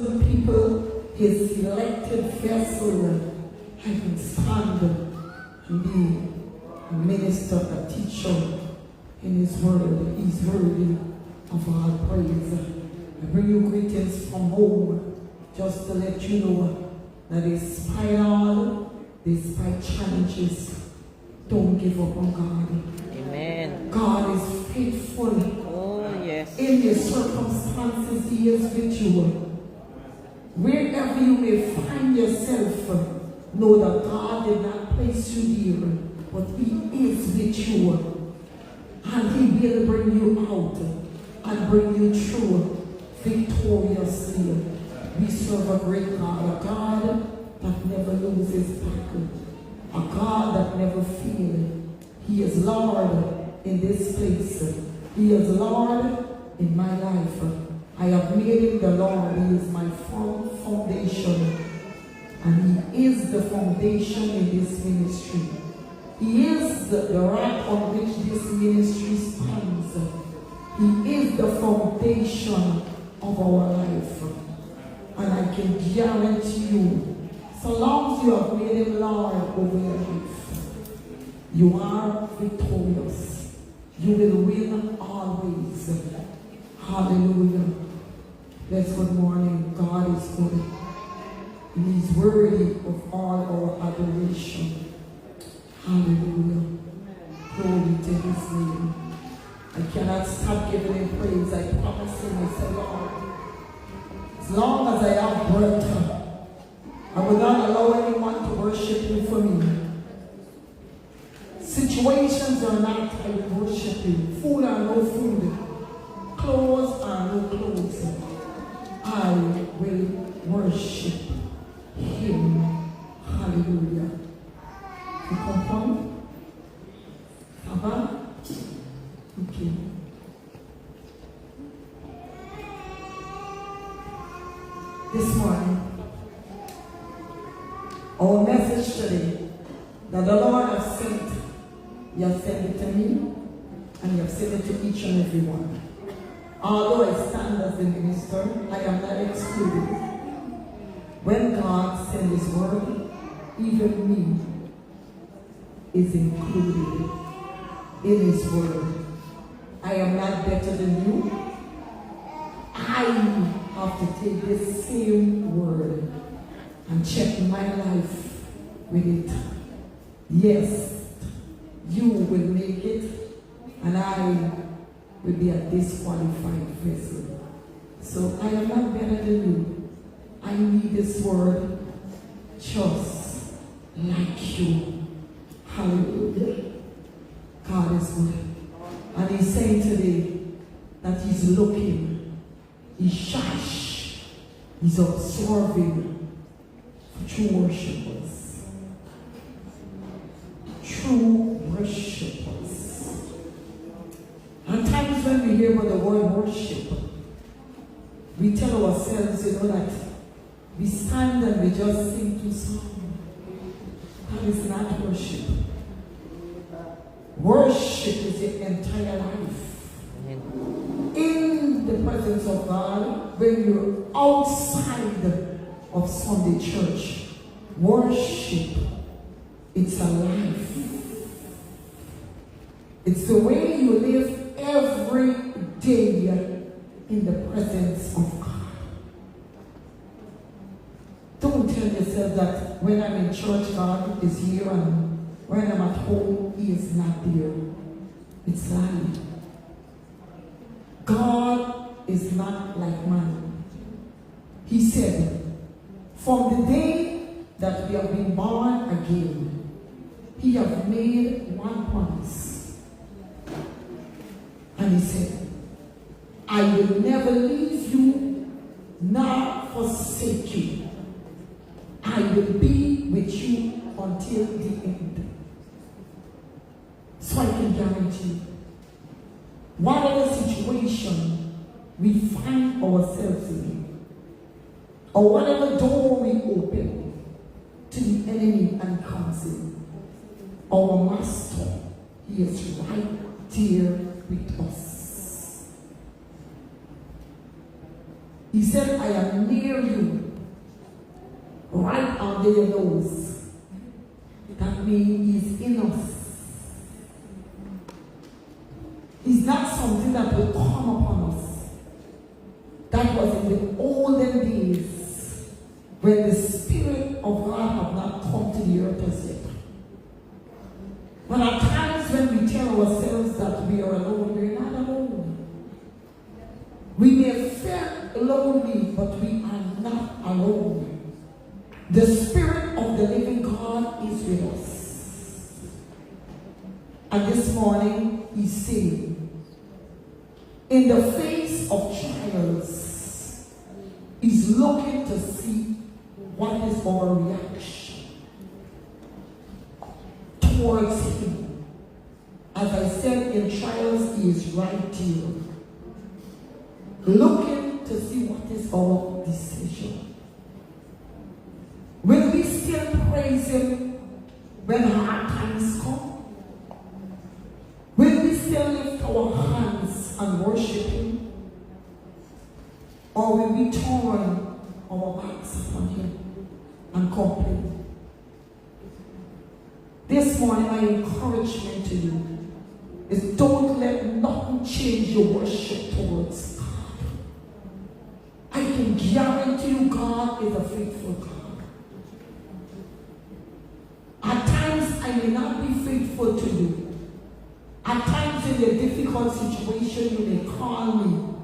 people, his elected vessel, I can stand and be a minister, a teacher in his word. He's worthy of our praise. I bring you greetings from home just to let you know that despite all, despite challenges, don't give up on God. Amen. God is faithful. Oh, yes. In the circumstances he is with you. Wherever you may find yourself, know that God did not place you here, but he is with you. And he will bring you out and bring you through victoriously. We serve a great God, a God that never loses battle, a God that never fails. He is Lord in this place. He is Lord in my life. I have made him the Lord. He is my firm foundation. And he is the foundation in this ministry. He is the rock on which this ministry stands. He is the foundation of our life. And I can guarantee you, so long as you have made him Lord over your life, you are victorious. You will win always. Hallelujah. Bless good morning. God is good. And he's worthy of all our adoration. Hallelujah. Glory to his name. I cannot stop giving him praise. I promise him, I said, Lord, as long as I have breath, I will not allow anyone to worship you for me. Situations are not, I will worship you. Food or no food. Clothes or no clothes. I will worship him. Hallelujah. You comprend? Ça va? Okay. This morning, our message today, that the Lord has sent, He has sent it to me, and He has sent it to each and every one. Although I stand as the minister, I am not excluded. When God sends His word, even me is included in His word. I am not better than you. I have to take this same word and check my life with it. Yes, you will make it, and I will be a disqualified vessel. So I am not better than you. I need this word just like you. Hallelujah. God is good. And He's saying today that He's looking, He's shush, He's observing for true worshipers. True worshipers. And times when we hear about the word worship, we tell ourselves, that we stand and we just sing two songs. That is not worship. Worship is your entire life. In the presence of God, when you're outside of Sunday church, worship, it's a life. It's the way you live every day in the presence of God. Don't tell yourself that when I'm in church, God is here, and when I'm at home, He is not there. It's lying. God is not like man. He said, from the day that we have been born again, He has made one promise. And He said, I will never leave you nor forsake you. I will be with you until the end. So I can guarantee, whatever situation we find ourselves in, or whatever door we open to the enemy and comes in, our Master, He is right there with us. He said, I am near you under your nose. That means He's in us. He's not something that will come upon us. That was in the olden days when the Spirit of God had not come to the earth as yet. But at times when we tell ourselves that we are alone, we're not alone. We may feel lonely, but we are not alone. The Spirit of the living God is with us. And this morning, He's saying, in the face of trials, He's looking to see what is our reaction towards Him. As I said, in trials, He is right here, looking to see what is our decision. Will we still praise Him when hard times come? Will we still lift our hands and worship Him? Or will we turn our backs upon Him and complain? This morning, my encouragement to you is don't let nothing change your worship towards God. I can guarantee you God is a faithful God. At times, I may not be faithful to you. At times in a difficult situation, you may call me.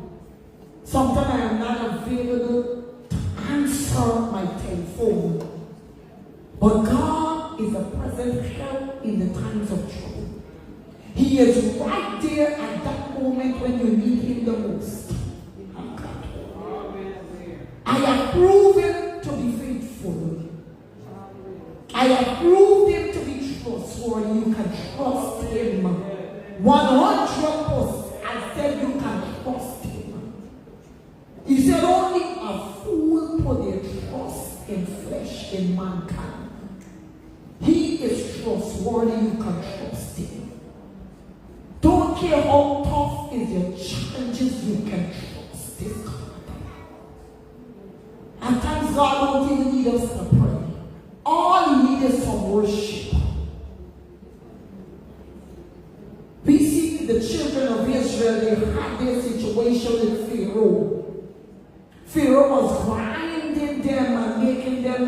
Sometimes I am not available to answer my telephone. But God is a present help in the times of trouble. He is right there at that moment when you need Him the most. I have proven to be faithful. I have proved Him to be trustworthy. You can trust Him. 100%. I said you can trust Him. He said only a fool put their trust in flesh, in mankind. He is trustworthy. You can trust Him. Don't care how tough is your challenges, you can trust this God. At times God don't even need us to pray. All He needs is some worship. We see the children of Israel, they had their situation with Pharaoh. Pharaoh was grinding them and making them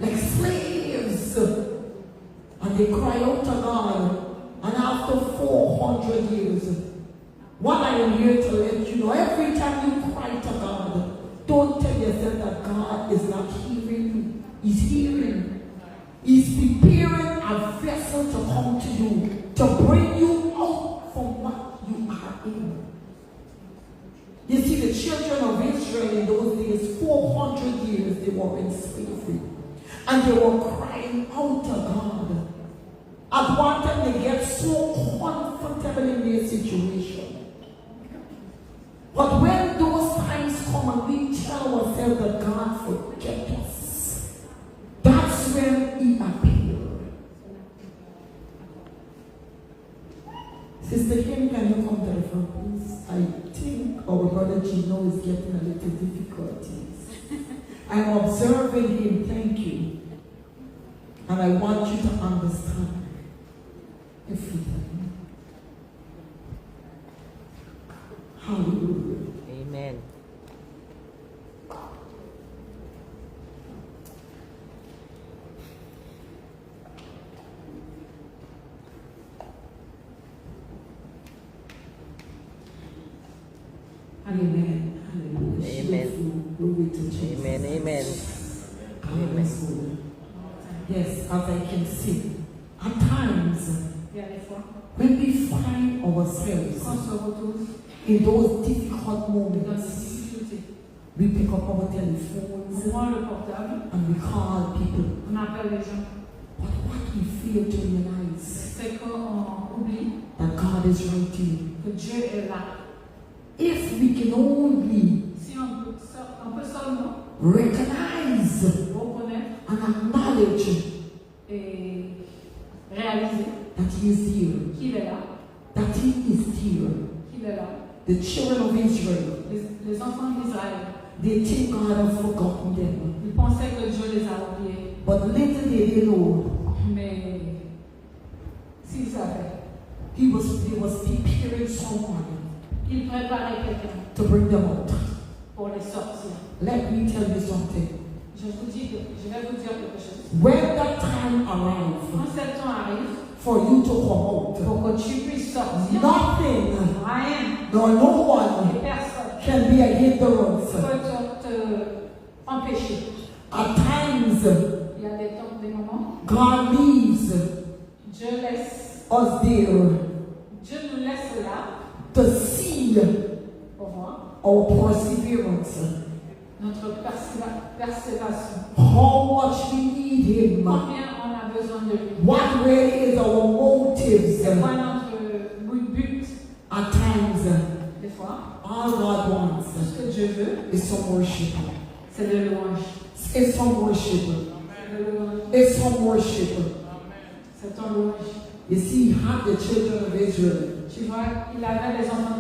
like slaves. And they cry out to God. And after 400 years, what I am here to let you know, every time you cry to God, don't tell yourself that God is not hearing you. He's hearing. He's preparing a vessel to come to you, to bring you out from what you are in. You see, the children of Israel in those days, 400 years, they were in slavery. And they were crying out to God. At one time, they get so comfortable in their situation. But when those times come and we tell ourselves that God forget us, that's when He appeared. Sister Kim, can you come to the front, please? I think our brother Gino is getting a little difficulties. I'm observing him, thank you. And I want you to understand everything. Hallelujah. Amen. Amen. Hallelujah. Amen. Glory to Jesus. Amen. Amen. Amen. Yes, as I can see, at times when we find ourselves in those difficult moments, we pick up our telephones and we call people. But what we fail to realize that God is right here. If we can only recognize and acknowledge that He is here, that He is here. The children of Israel, les enfants d'Israël, they think God has forgotten them. ils pensaient que Dieu les a oubliés. But alone. Mais s'il savait, He was preparing someone il préparait quelqu'un to bring them out. pour les sortir. Let me tell you something. Je vais vous dire quelque chose. When that time arrives Quand ce temps arrive, for you to come out, pour que tu puisses sortir, nothing rien, nor no one personne can be a hindrance. peut te empêcher. At times, Il y a des moments, God leaves Dieu laisse, us there Dieu nous laisse là to see pour voir our perseverance, notre persévation. how much we need Him, Combien on a besoin de lui? what really is our motives. C'est quoi notre but? At times, Des fois, all God wants ce que Dieu veut, is some worship. c'est le louange. It's some worship. C'est le louange. It's some worship. C'est ton louange. You see, He had the children of Israel Tu vois, il avait les enfants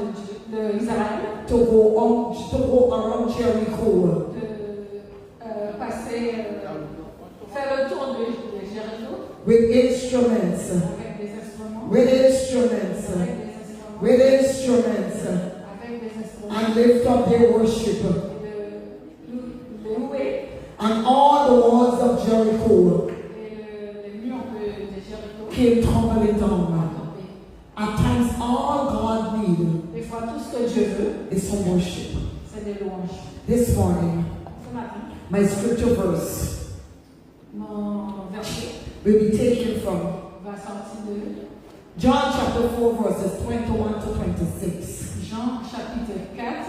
d'Israël to go around Jericho de passer, faire le tour de Jéricho with instruments, avec des instruments, with instruments, avec des instruments, with instruments, avec des instruments, and lift up their worship. et de louer, And all the walls of Jericho et les murs de Jéricho came tumbling down. tomber. At times, all God needs Des fois, tout ce que Dieu veut, is some worship. c'est des louanges. This morning, Ce matin, my scripture verse mon verset will be taken from va sortir de John chapter 4, verses 21 to 26. Jean chapitre 4,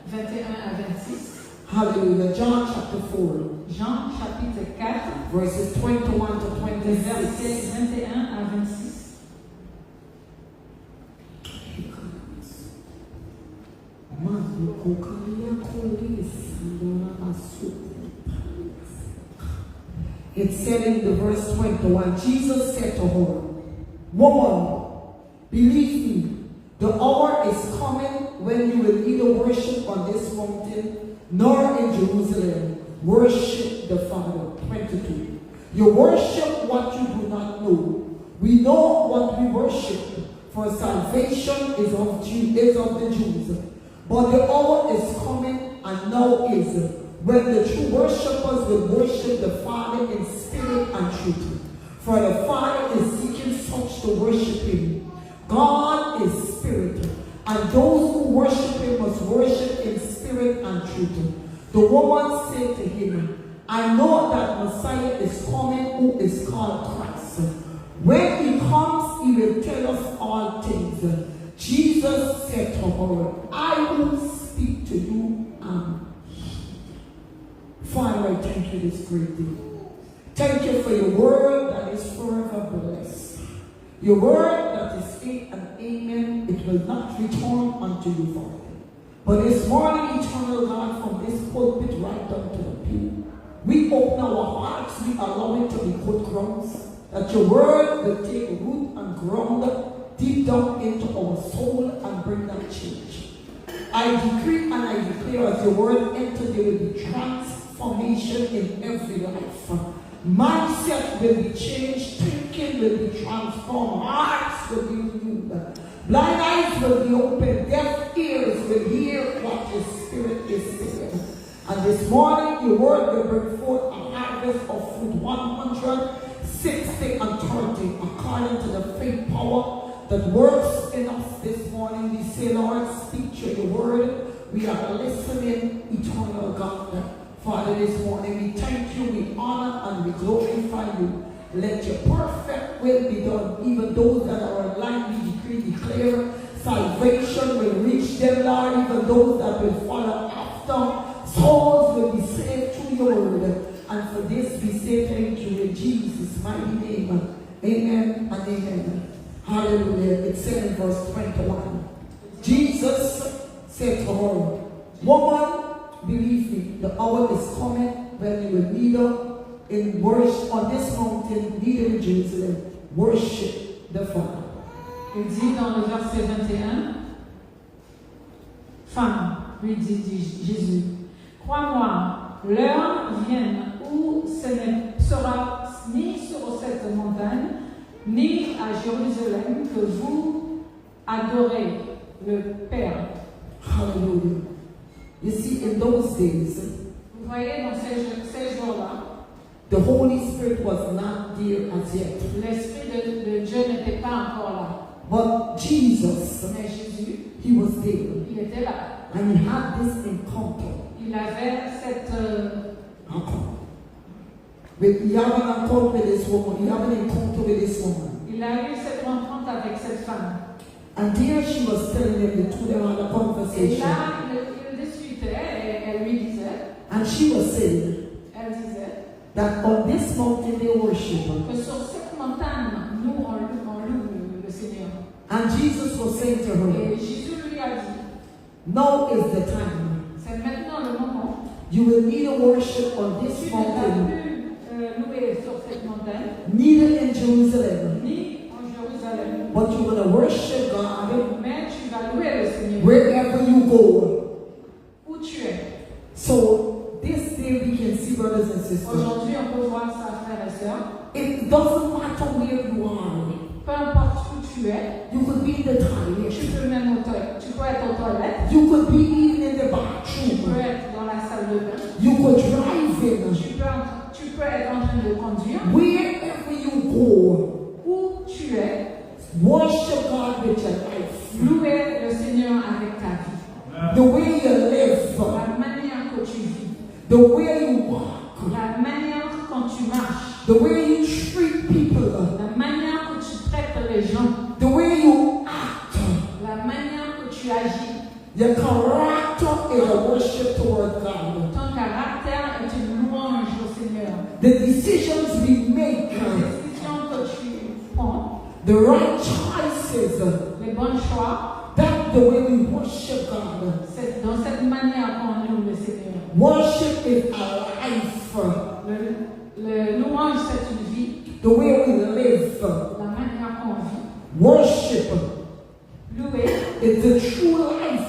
21 à 26. Hallelujah. John chapter 4, Jean chapitre 4, verses 21 to versets 26. 21 à 26. It said in the verse 21, Jesus said to her, "Woman, believe me, the hour is coming when you will neither worship on this mountain nor in Jerusalem. Worship the Father." 22. You worship what you do not know. We know what we worship, for salvation is of the Jews. But the hour is coming, and now is, when the true worshippers will worship the Father in spirit and truth. For the Father is seeking such to worship Him. God is spirit, and those who worship Him must worship in spirit and truth. The woman said to Him, "I know that Messiah is coming, who is called Christ. When He comes, He will tell us all things." Jesus said to her, "I will speak to you am He." Father, I thank you this great day. Thank you for your word that is forever blessed. Your word that is faith and amen. It will not return unto you void. But this morning, eternal God, from this pulpit right down to the pew, we open our hearts, we allow it to be good grounds, that your word will take root and ground deep down into our soul and bring that change. I decree and I declare as your word enter, there will be transformation in every life. Mindset will be changed, thinking will be transformed, hearts will be renewed, blind eyes will be opened, deaf ears will hear what the Spirit is saying. And this morning your word will bring forth a harvest of fruit, 160 and 30, according to the faith power that works in us this morning. We say, Lord, speak to your word. We are listening, eternal God. Father, this morning we thank you, we honor and we glorify you. Let your perfect will be done. Even those that are online, we decree, declare, salvation will reach them, Lord. Even those that will follow after, souls will be saved through your word. And for this we say thank you in Jesus' mighty name. Amen and amen. Hallelujah. It said in verse 21. Jesus said to her, "Woman, believe me, the hour is coming when you will neither in worship on this mountain, neither in Jerusalem, worship the Father." Il dit dans le verset 21, "Femme, lui dit Jésus, crois-moi, l'heure vient où ce ne sera ni ce ni à Jérusalem que vous adorez le Père. Hallelujah. You see, in those days, Vous voyez, dans ces jours-là, the Holy Spirit was not there as yet. l'Esprit de Dieu n'était pas encore là. But Jesus, Mais Jésus, he was there. il était là. And he had this encounter. Il avait cette... He had an encounter with this woman. He had an encounter with this woman. il a eu cette rencontre avec cette femme. And there she was telling them, the two of them had a Et conversation. là, il discutait et elle lui disait, And she was saying elle disait, that on this mountain they worship. que sur cette montagne, nous, on loue le Seigneur. And Jesus was saying to her, Et Jésus lui a dit, now is the time. c'est maintenant le moment. You will neither worship on Tu this ne vas mountain, plus louer sur cette montagne, neither in Jerusalem, ni en Jérusalem, but you're going to worship God mais tu vas louer le Seigneur wherever you go. où tu es. So this day we can see, brothers and sisters, Aujourd'hui, on peut voir ça, frères et sœurs. it doesn't matter where you are. Peu importe où tu es, You could be in the tu toilet. peux même tu peux être aux toilettes, You could be even in the tu peux bathroom. être dans la salle de bain, You could drive in. tu peux être en train de conduire. Wherever you go, Où tu es, worship God with your life. louer le Seigneur avec ta vie. The way you live, La manière que tu vis, the way you walk, la manière quand tu marches, the way you treat people, la manière que tu traites les gens, the way you act, la manière que tu agis. your character is a worship toward God. Ton caractère est une louange au Seigneur. The decisions we make, Les décisions que tu prends, the right choices, les bons choix, that's the way we worship God. c'est dans cette manière qu'on loue le Seigneur. Worship is a life, Le louange, c'est une vie, the way we live. la manière qu'on vit. Worship Louer, is the true life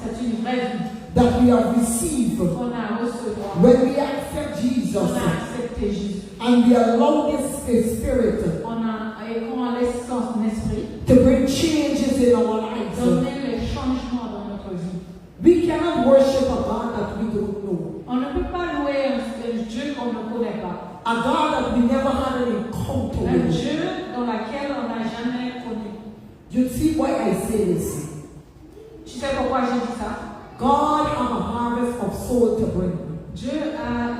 c'est une vraie vie that we have received qu'on a recevoir. when we accept Jesus On a accepté Jésus. and we allow this Spirit Et qu'on laisse son esprit to bring changes in our lives. donner les changements dans notre vie. We cannot worship a God that we don't know, On ne peut pas louer un Dieu qu'on ne connaît pas. a God that we never had an encounter Un with. Dieu dans lequel on n'a jamais connu. You see why I say this? Tu sais pourquoi j'ai dit ça? God has a harvest of soul to bring. Dieu a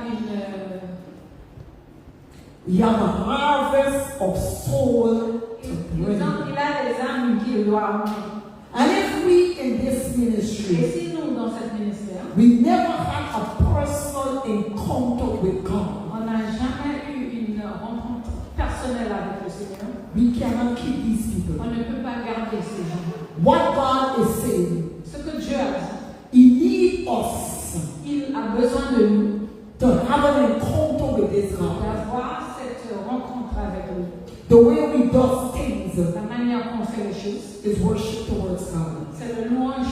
We have a harvest of soul to bring. il a des âmes qu'il doit amener. And if we in this Et ministry, si nous, dans cette ministère, we never had a personal encounter with God, on n'a jamais eu une rencontre personnelle avec le Seigneur, we cannot keep these people. on ne peut pas garder ces gens. What God is saying, Ce que Dieu a dit, He needs us il a besoin de nous to have an encounter with this God. d'avoir cette rencontre avec lui. The way we do things La manière qu'on fait les choses, is worship towards God. c'est le louange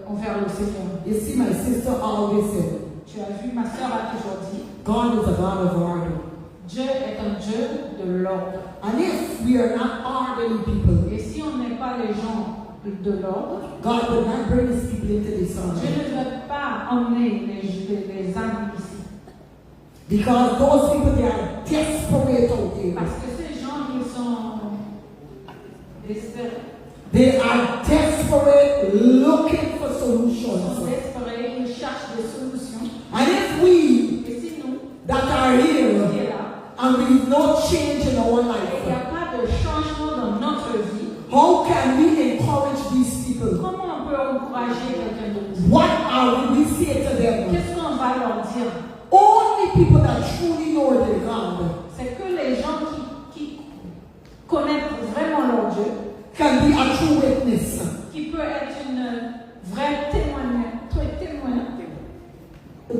envers le Seigneur. You see, my sister always said, Tu as vu, ma sœur a toujours dit, God is a God of order. Dieu est un Dieu de l'ordre. And if we are not orderly people, Et si on n'est pas les gens de l'ordre, God will not bring His people into this Dieu order. ne veut pas emmener les âmes ici. Because those people, they are desperate out there. Parce que ces gens, ils sont désespérés. They are desperate, looking for Ils sont solutions. désespérés, ils cherchent des solutions. And if we Et si nous, that are qui here est là, and there is no change in our il n'y life, a pas de changement dans notre vie, how can we encourage these people? comment on peut encourager quelqu'un d'autre? What are we say to them? Qu'est-ce qu'on va leur dire? Only people that truly know their God C'est que les gens qui connaissent vraiment leur Dieu, can be a true witness. qui peut être une vraie témoin.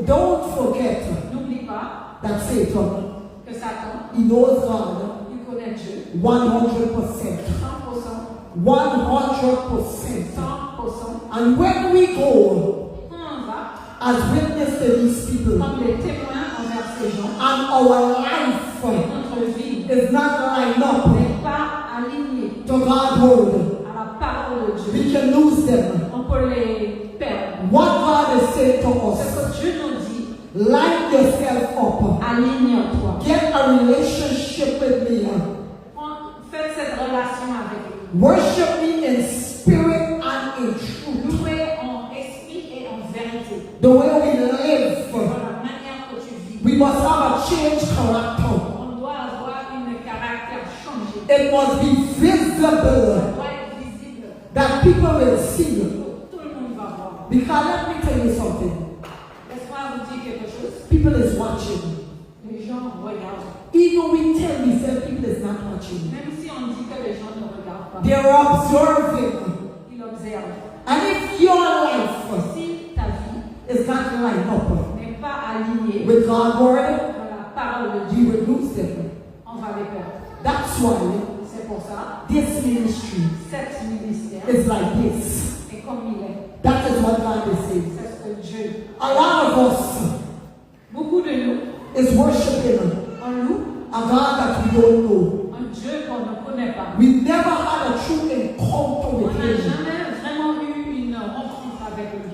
Don't forget N'oublie pas that Satan, que Satan, he knows God il connaît Dieu 100%. 100%, 100%. 100%. And when we go Quand on va, as witness to these people comme les témoins envers ces gens, and our life et notre de vie is not lined up n'est pas aligné to God's word, à la parole de Dieu, we can lose them. on peut les perdre. What God is saying to Ce us, que Dieu nous dit, line yourself up. aligne-toi. Get a relationship with me. Faites cette relation avec lui. Worship me in spirit and in truth. Louez en esprit et en vérité. The way we live, Dans la manière que tu vis. we must have a changed character. On doit avoir un caractère changé. It must be Ça visible doit être visible. that people will see. Tout le monde va voir. Because let me tell you something. Laisse-moi vous dire quelque chose. People is watching. Les gens regardent. Even we tell ourselves people is not watching. Même si on dit que les gens ne regardent pas. They're observing. Ils observent. And if your life Si ta vie is not lined up n'est pas alignée with God's word, dans la parole de Dieu, you will lose them. on va les perdre. That's why C'est pour ça, this ministry cet ministère is like this. est comme il est. That is what God is saying. C'est ce que Dieu. A lot of us Beaucoup de nous, is worshiping on loue a God that we don't know. un Dieu qu'on ne connaît pas. We never had a true encounter On with n'a Him. jamais vraiment eu une rencontre avec lui.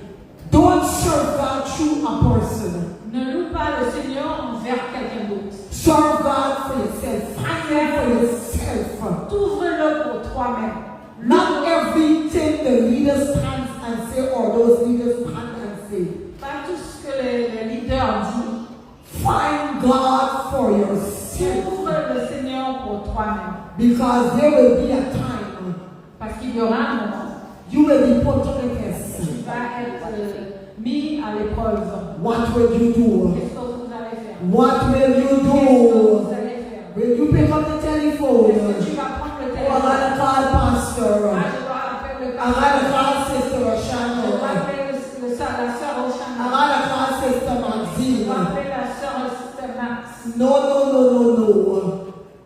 Don't serve God through a person. Ne loue pas le Seigneur envers quelqu'un d'autre. Serve God for yourself. Find Him for yourself. T'ouvre-le pour toi-même. Not everything the leaders stand and say or those leaders stand and say. Pas tout ce que les leaders disent. Find God for yourself. Ouvre le Seigneur pour toi-même. Because there will be a time Parce qu'il y aura un moment you will be put to the test. où tu vas être mis à l'épreuve. What will you do? Qu'est-ce que vous allez faire? What will you Qu'est-ce que do? vous allez faire? Will you pick up the telephone? Est-ce que tu vas prendre le Oh, I téléphone? gotta call pastor. Ah, je dois appeler le I gotta call sister Je dois Oshana. appeler la sœur I Oshana. gotta call sister Je dois Maxine. appeler la sœur Sister Max. No.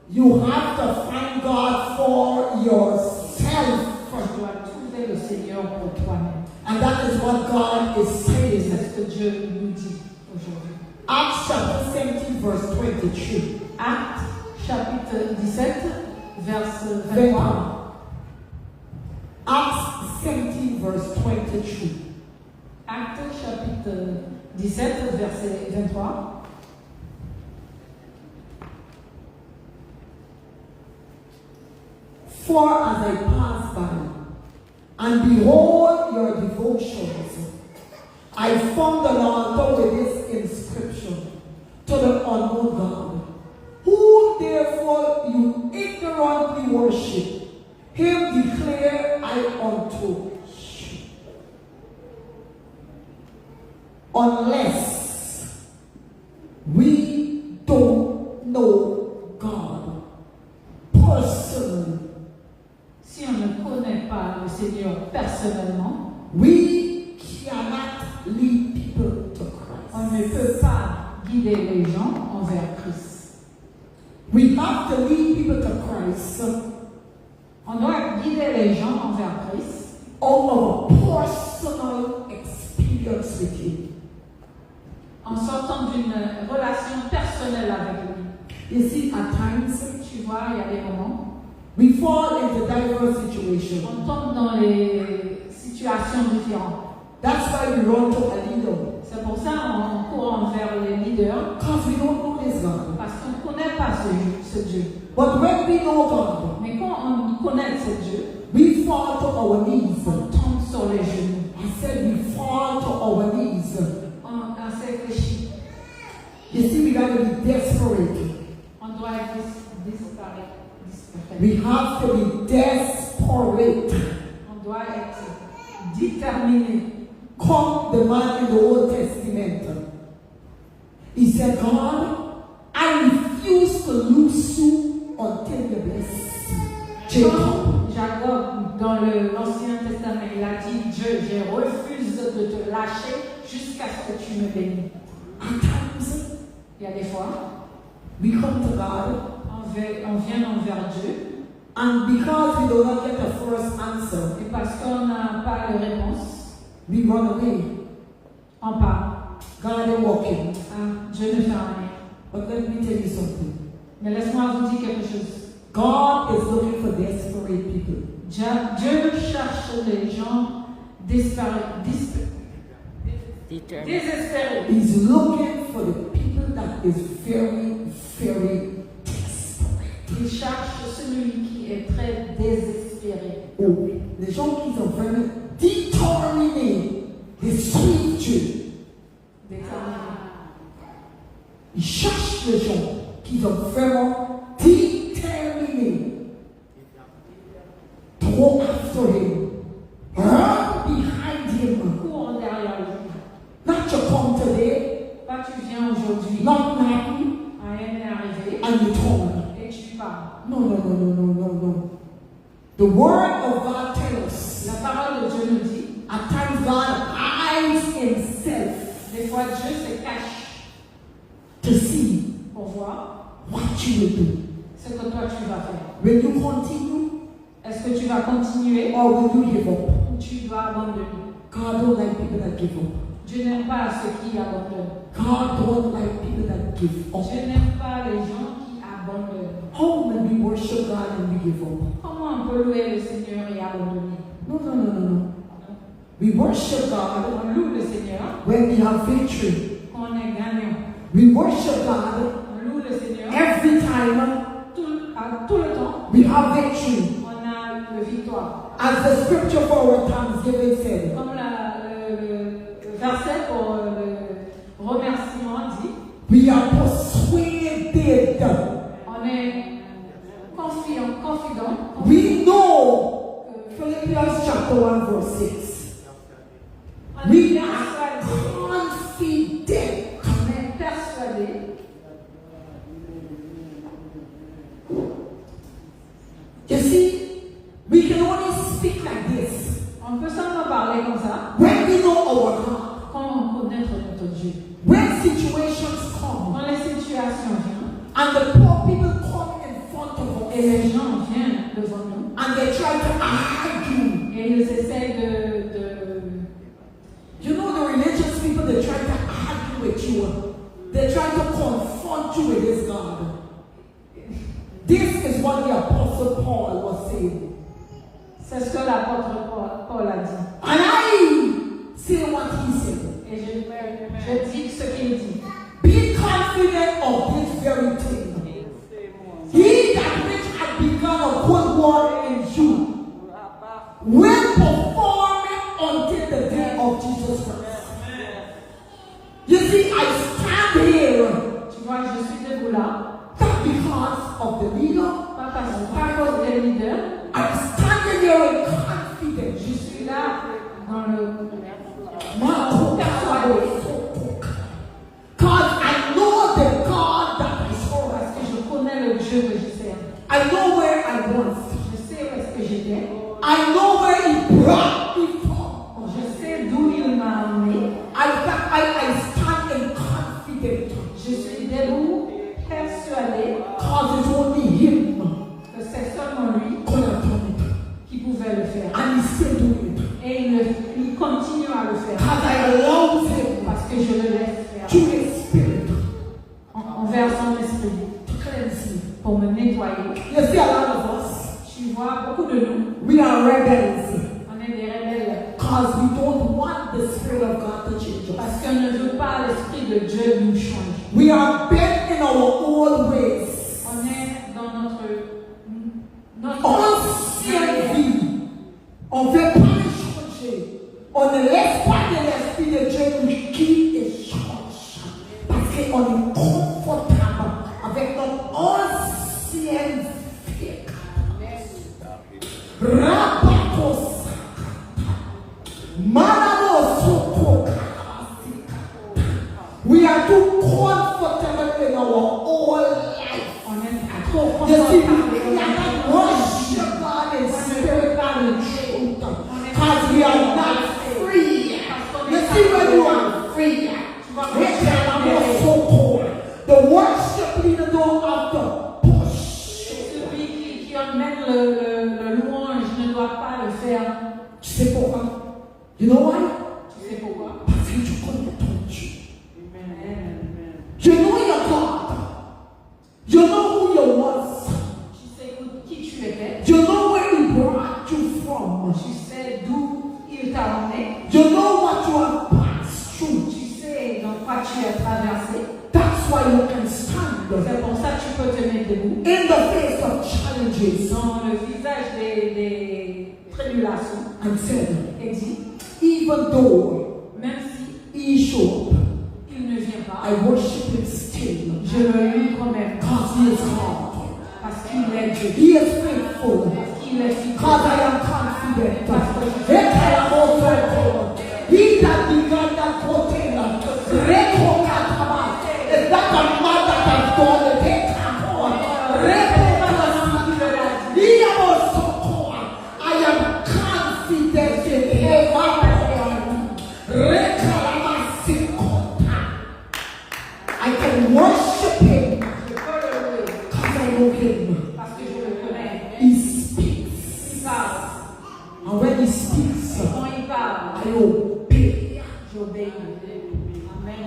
You have to find God for yourself. Tu dois trouver le Seigneur pour toi-même. And that is what God is C'est saying. ce que Dieu nous dit aujourd'hui. Acts chapter 17, verse 23. Actes chapitre 17, verset 23. Acts 17, verse 23. Actes chapitre 17, verset 23. For as I pass by, and behold your devotions, I found an altar with this inscription, to the unknown God, who therefore you ignorantly worship, him declare I unto you. Unless we don't know God personally, Si on ne connaît pas le Seigneur personnellement, we cannot lead people to on Christ. ne peut pas guider les gens envers Christ. We have to lead people to Christ On doit guider les gens envers Christ out of a personal experience with Him. en sortant d'une relation personnelle avec lui. You see, at times Tu vois, il y a des moments, we fall into diverse situations. on tombe dans les situations différentes. That's why we run to a leader. C'est pour ça qu'on court envers les leaders, Because we don't know this God. parce qu'on ne connaît pas ce Dieu. But when we know God, Mais quand on connaît ce Dieu, we fall to our knees. on tombe sur les genoux. I said we fall to our knees. On s'effléchit. You see, we got to be desperate. On doit être disparaître. We have to be desperate. On doit être déterminé. Come the man in the Old Testament. He said, God, I refuse to lose you until you bless Jacob. Jacob, dans l'Ancien Testament, il a dit, Dieu, je refuse de te lâcher jusqu'à ce que tu me bénis. At times, Il y a des fois, we come to God, on vient envers Dieu, and because we do not get the first answer, et parce qu'on n'a pas de réponse, we run away. on part. God ain't walking. Ah, Dieu ne fait rien. But let me tell you something. Mais laisse-moi vous dire quelque chose. God is looking for desperate people. Dieu cherche les gens désespérés. He's looking for the people that is very, very desperate. Il cherche celui qui est très désespéré. Oh, les gens qui sont vraiment déterminés de suivre Dieu. Il cherche les gens qui sont vraiment déterminés. Go after him. Run behind him. Cours derrière lui. Not to come today. Pas tu viens aujourd'hui. Not happy. Rien n'est arrivé. And you turn. Et tu pars. No. The word of God tells us. La parole de Dieu nous dit. At times God hides himself. Des fois Dieu se cache. To see. Pour voir. What you will do. Ce que toi tu vas faire. Will you continue? Est-ce que tu vas continuer? Or will you give up? Ou tu dois abandonner? God don't like people that give up. Dieu n'aime pas ceux qui abandonnent. God don't like people that give up. Dieu n'aime pas les gens qui abandonnent. How when we worship God and we give up? Comment on peut louer le Seigneur et abandonner? No. We worship God On loue le Seigneur when we have victory. quand on est gagnant. We worship God On loue le Seigneur every time tout le temps. we have victory. On a le victoire. As the scripture for our thanksgiving said. Comme le verset pour le remerciement dit. We are persuaded. On est confident. We know. Philippians chapter 1 verse 6. We are confident. On est persuadé. You see, we can only speak like this. On peut seulement parler comme ça. When we know our God. Quand on connaît notre Dieu. When situations come. Quand les situations viennent. And the poor people come in front of us. Et les gens viennent devant nous. And they try to argue. Et ils essayent de You know the religious people, they try to argue with you. They try to confront you with this God. This is what the Apostle Paul was saying. C'est ce que l'apôtre Paul a dit. And I say what he said. Et je dis ce qu'il dit. Be confident of this very thing. He that which had begun a good work in you will perform it until the day of Jesus Christ. You see, I stand here. Tu vois, je suis debout là. Not because of the leader. Pas à cause des leaders. I'm standing here in confidence. Je suis là dans le persuadé. Because I know the God that I serve. Parce que je connais le Dieu que je sers. I know where I was. Je sais où est-ce que j'étais. I know where He brought me from. Je sais d'où il m'a amené. I stand in confidence. Je suis debout, persuadé Because it's only Him que c'est seulement lui could have done it. qui pouvait le faire. And He's still doing it. Et il continue à le faire. Because I allow Him Parce que je le laisse faire. to His Spirit Envers son esprit. to cleanse me. Pour me nettoyer. You see, a lot of us, Tu vois, beaucoup de nous, we are rebels. on est des rebelles. Because we don't want the Spirit of God to change us. Parce qu'on ne veut pas l'esprit de Dieu nous changer. We are bent in our old ways. On est dans notre Ancienne vie. On ne veut pas changer. On ne laisse pas de l'Esprit de Dieu nous qui et change. Parce qu'on est confortable avec notre ancienne vie. Rabakosa. Manamosoko. We are too comfortable in our old life. On est trop You see, confortable. we cannot worship God in spirit and in truth. Because we are not free. You see, when you are free, the worship leader don't have to push. Celui qui emmène le louange ne doit pas le faire. Tu sais pourquoi? You know why? Tu sais pourquoi? Parce que tu connais ton Dieu. Amen. You know your God. You know who why you can stand C'est pour ça que tu peux te mettre debout. in the face of challenges Dans le visage des tribulations. and said, Et dit, even though même si he show up, il ne vient pas, I worship him still je le loue quand même. because he is God. Parce qu'il est Dieu. He is faithful. Parce qu'il est fidèle. Because I am confident. He that began that whole thing, is that the man that has done it? I am confident in him. I can worship him Je peux le louer. because I know him. Parce que je le connais. He speaks. Il parle. And when he speaks, Et quand il parle, I obey. j'obéis. Amen.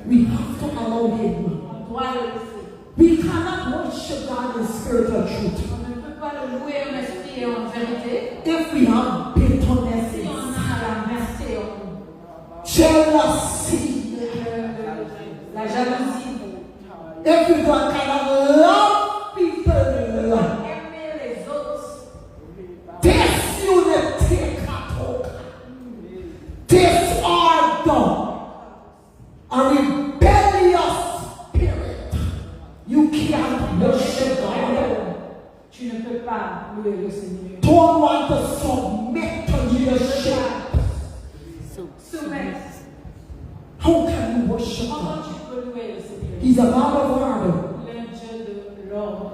We have to allow him. On doit le laisser. We cannot worship God in spirit and truth On ne peut pas le louer en esprit et en vérité. if we have bitterness, Si on a la mercé en nous. jealousy, La jalousie. if we don't cannot love people, Aimer les autres. disunity, disorder, a rebellious spirit, you can't worship God. Tu ne peux pas louer le Seigneur. Don't want to submit to leadership. Soumettre. How can you worship Comment God? tu peux louer le Seigneur? He's a God of order. Le Dieu de l'ordre.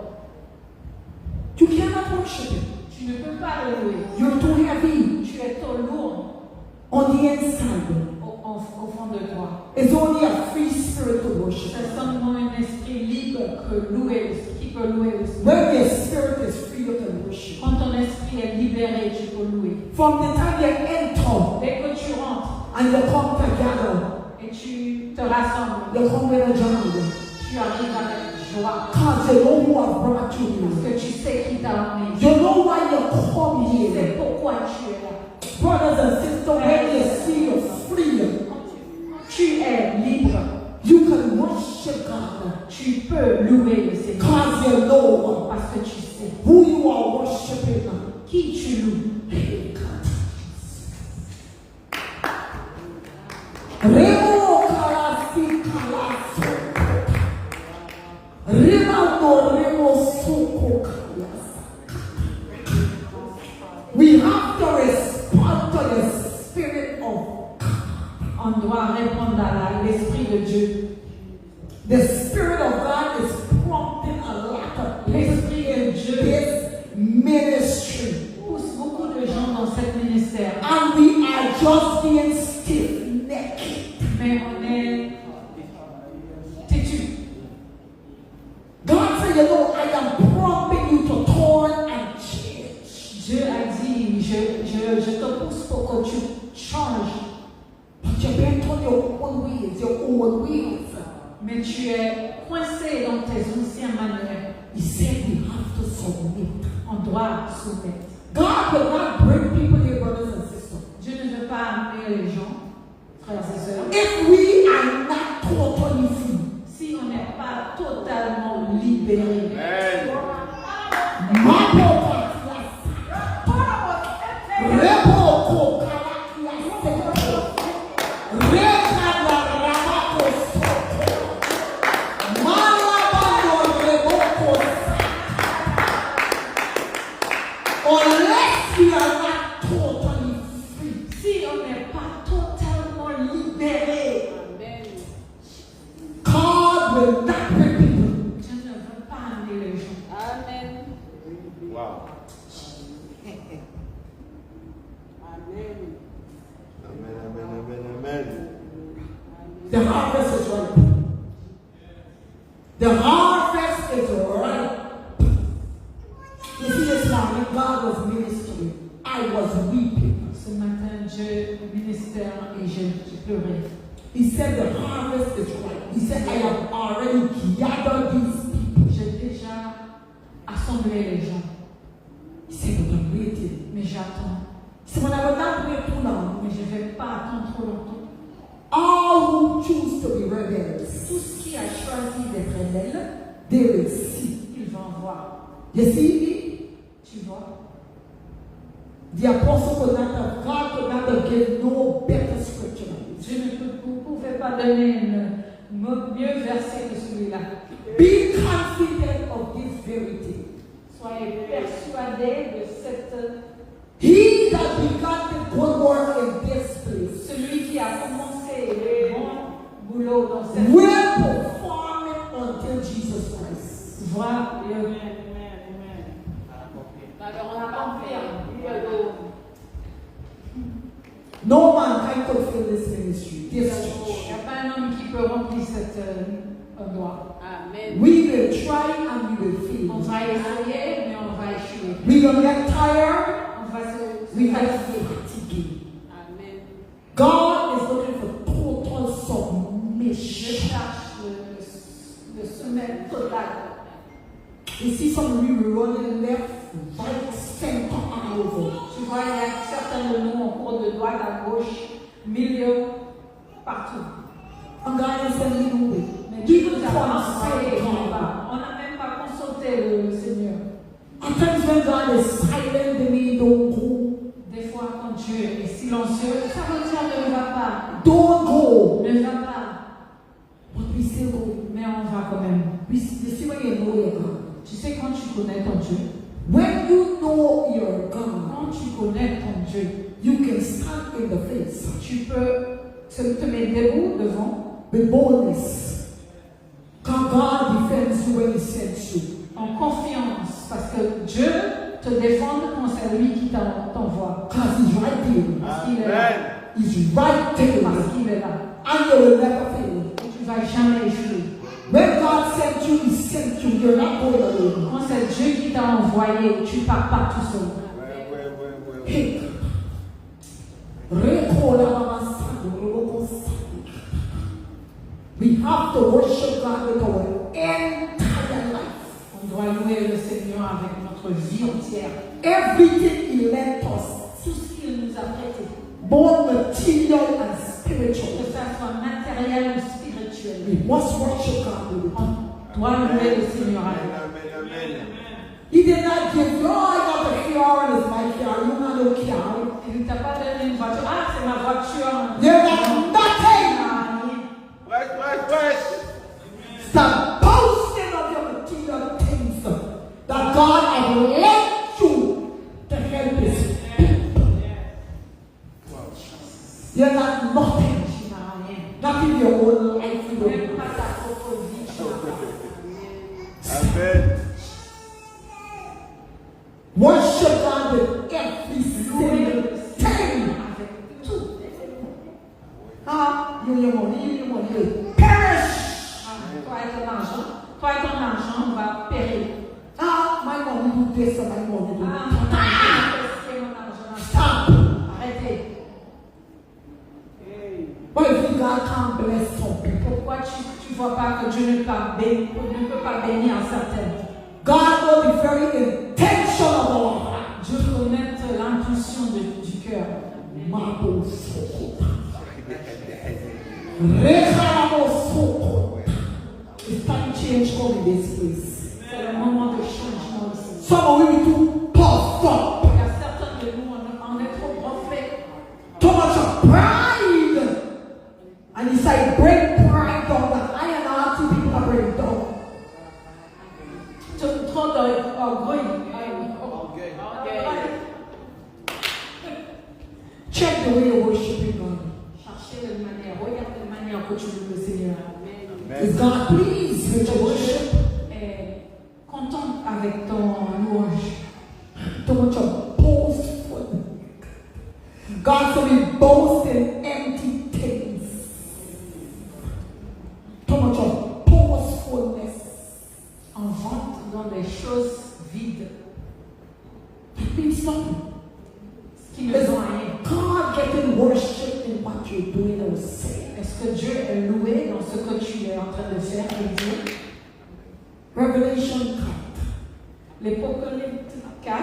You cannot worship him. Tu ne peux pas le louer. You're too heavy Tu es trop lourd on the inside. au fond de toi. It's only a free spirit to worship. C'est seulement un esprit libre qui peut louer le Seigneur. When your spirit is free, you can worship. Quand ton esprit est libéré, tu peux louer. From the time you enter Dès que tu rentres and you come together, et tu te rassembles, you come with a joy. tu arrives avec joie. Because you know who has brought you Parce here. que tu sais qui t'a emmené. You know why you come Tu sais here. pourquoi tu es là. Brothers and sisters, when you see you free, Tu es libre. you can worship God. Tu peux louer le Seigneur. Because you know Parce que tu sais who you are worshiping. qui tu loues. Remo kalasi kalaso. Rimando remo suko kalasa. We have to respond to the spirit of On doit répondre à l'Esprit de Dieu. the spirit of God is prompting a lot of people L'Esprit de in Dieu this ministry. pousse beaucoup de gens dans ce ministère. And we are just being stiff-necked. Mais on est têtu. God said, you know, I am prompting you to turn and change. Dieu a dit, je te pousse pour que tu changes. But you've been on your own ways. Mais tu es coincé dans tes anciennes manières. He said we have to submit. On doit soumettre. God will not bring people here, brothers and sisters, Dieu ne veut pas amener les gens, frères et sœurs, if we are not totally free. si on n'est pas totalement libéré. Unless we are not totally free. Si on n'est pas totalement libéré, God will not bring people. Dieu ne veut pas amener les gens. Amen. Wow. Amen. Amen. The harvest is ripe. The harvest is ripe. You see, this morning, God was ministering. I was weeping. Ce matin, Dieu ministère et je pleurais. He said, the harvest is ripe. He said, I have already gathered these people. J'ai déjà assemblé les gens, He said, but I'm waiting. mais j'attends. He said, when I will not wait too long, Mais je ne vais pas attendre trop longtemps. all who choose to be rebels, Tout ce qui a they will see. Ils vont voir. You see, Tu vois? the apostle could not have, God could not have given no better scripture than this. Dieu ne pouvait pas donner un mieux verset que celui-là. Be confident of this verity. Soyez persuadés de cette... He that began the good work in this place Celui qui a commencé le bon boulot dans cette... will perform it until Jesus Christ. voie le... Alors, On a confirme. No man can fulfill this ministry, this Il church. n'y a pas un homme qui peut remplir cette endroit. Amen. We will try and we will On fail. va essayer, mais on va échouer. We will get tired, On va se we will fatiguer. fatigue. Amen. God is looking for total Je submission. cherche le sommet total. You see some of you running left, right, center, and over. Tu vois, il y a certains de nous en cours de droite à gauche, milieu, partout. And God is telling you, Mais Dieu even nous a pas consult envoyé, God. on n'a même pas consulté le Seigneur. At times when God is silent, the mean don't go. Des fois, quand Dieu est silencieux, ça veut dire ne va pas. Don't go. Ne va pas. But we still go. Mais on va quand même. You see when you know your God. Tu sais, quand tu connais ton Dieu, When you know your God, quand tu connais ton Dieu, you can stand in the face tu peux te mettre debout devant with boldness. Because God defends you when He sends you. en confiance parce que Dieu te défend quand c'est lui qui t'envoie. Because He's right there. Parce qu'il est là. He's right there. Parce qu'il est là. And you will never fail. Et tu ne vas jamais échouer. When God sent you, He sent you. You're not going alone. Quand c'est Dieu qui t'a envoyé, tu ne pars pas tout seul. Hey. We have to worship God with our entire life. On doit louer le Seigneur avec notre vie entière. Everything He lent us, Tout ce qu'il nous a prêté, both material and que spiritual. ça soit matériel ou spirituel, We must worship God with it. on doit louer le Seigneur avec. He did not give you, oh, I got a car and it's my car. You got no car. Il ne t'a pas donné une voiture. Ah, c'est ma voiture. You got nothing. Ah, Stop boasting of your material things that God has lent you to help His people. You're not nothing. tu n'as rien. Not in your own life. You Même don't. pas ta propre vie, tu n'as pas. Amen. Worship God with every Louer single le thing. Seigneur avec tout. Ah, your money will perish. Toi et ton argent va périr. Ah, my money do this and my money do Ah, that. mon argent. Stop. Arrêtez. But if God can't bless some people, Pourquoi tu vois pas que Dieu ne peut pas bénir certains? God will be very intentional of our heart. Dieu connaît l'intuition du cœur. Mabo soko. Rekharabo soko. It's time change come in this place. C'est le moment de changement ici. Some of you too puffed up. Il y a certains de nous, on est trop gonflés. Too much of pride. And he said, break pride down. And I and all two people are breaking down. Trop d'orgueil. Check the way you're worshiping God. Cherchez de manière, regarde de manière que tu loues le Seigneur. Is God pleased with your worship? Et content avec ton louange. Too much of boastful. God said we boast in empty things. Too much of boastfulness. On rentre dans des choses vides It means nothing. qui ne Is sont rien. God getting worship in what you're doing or saying? Est-ce que Dieu est loué dans ce que tu es en train de faire et dire? Revelation 4. L'Apocalypse 4.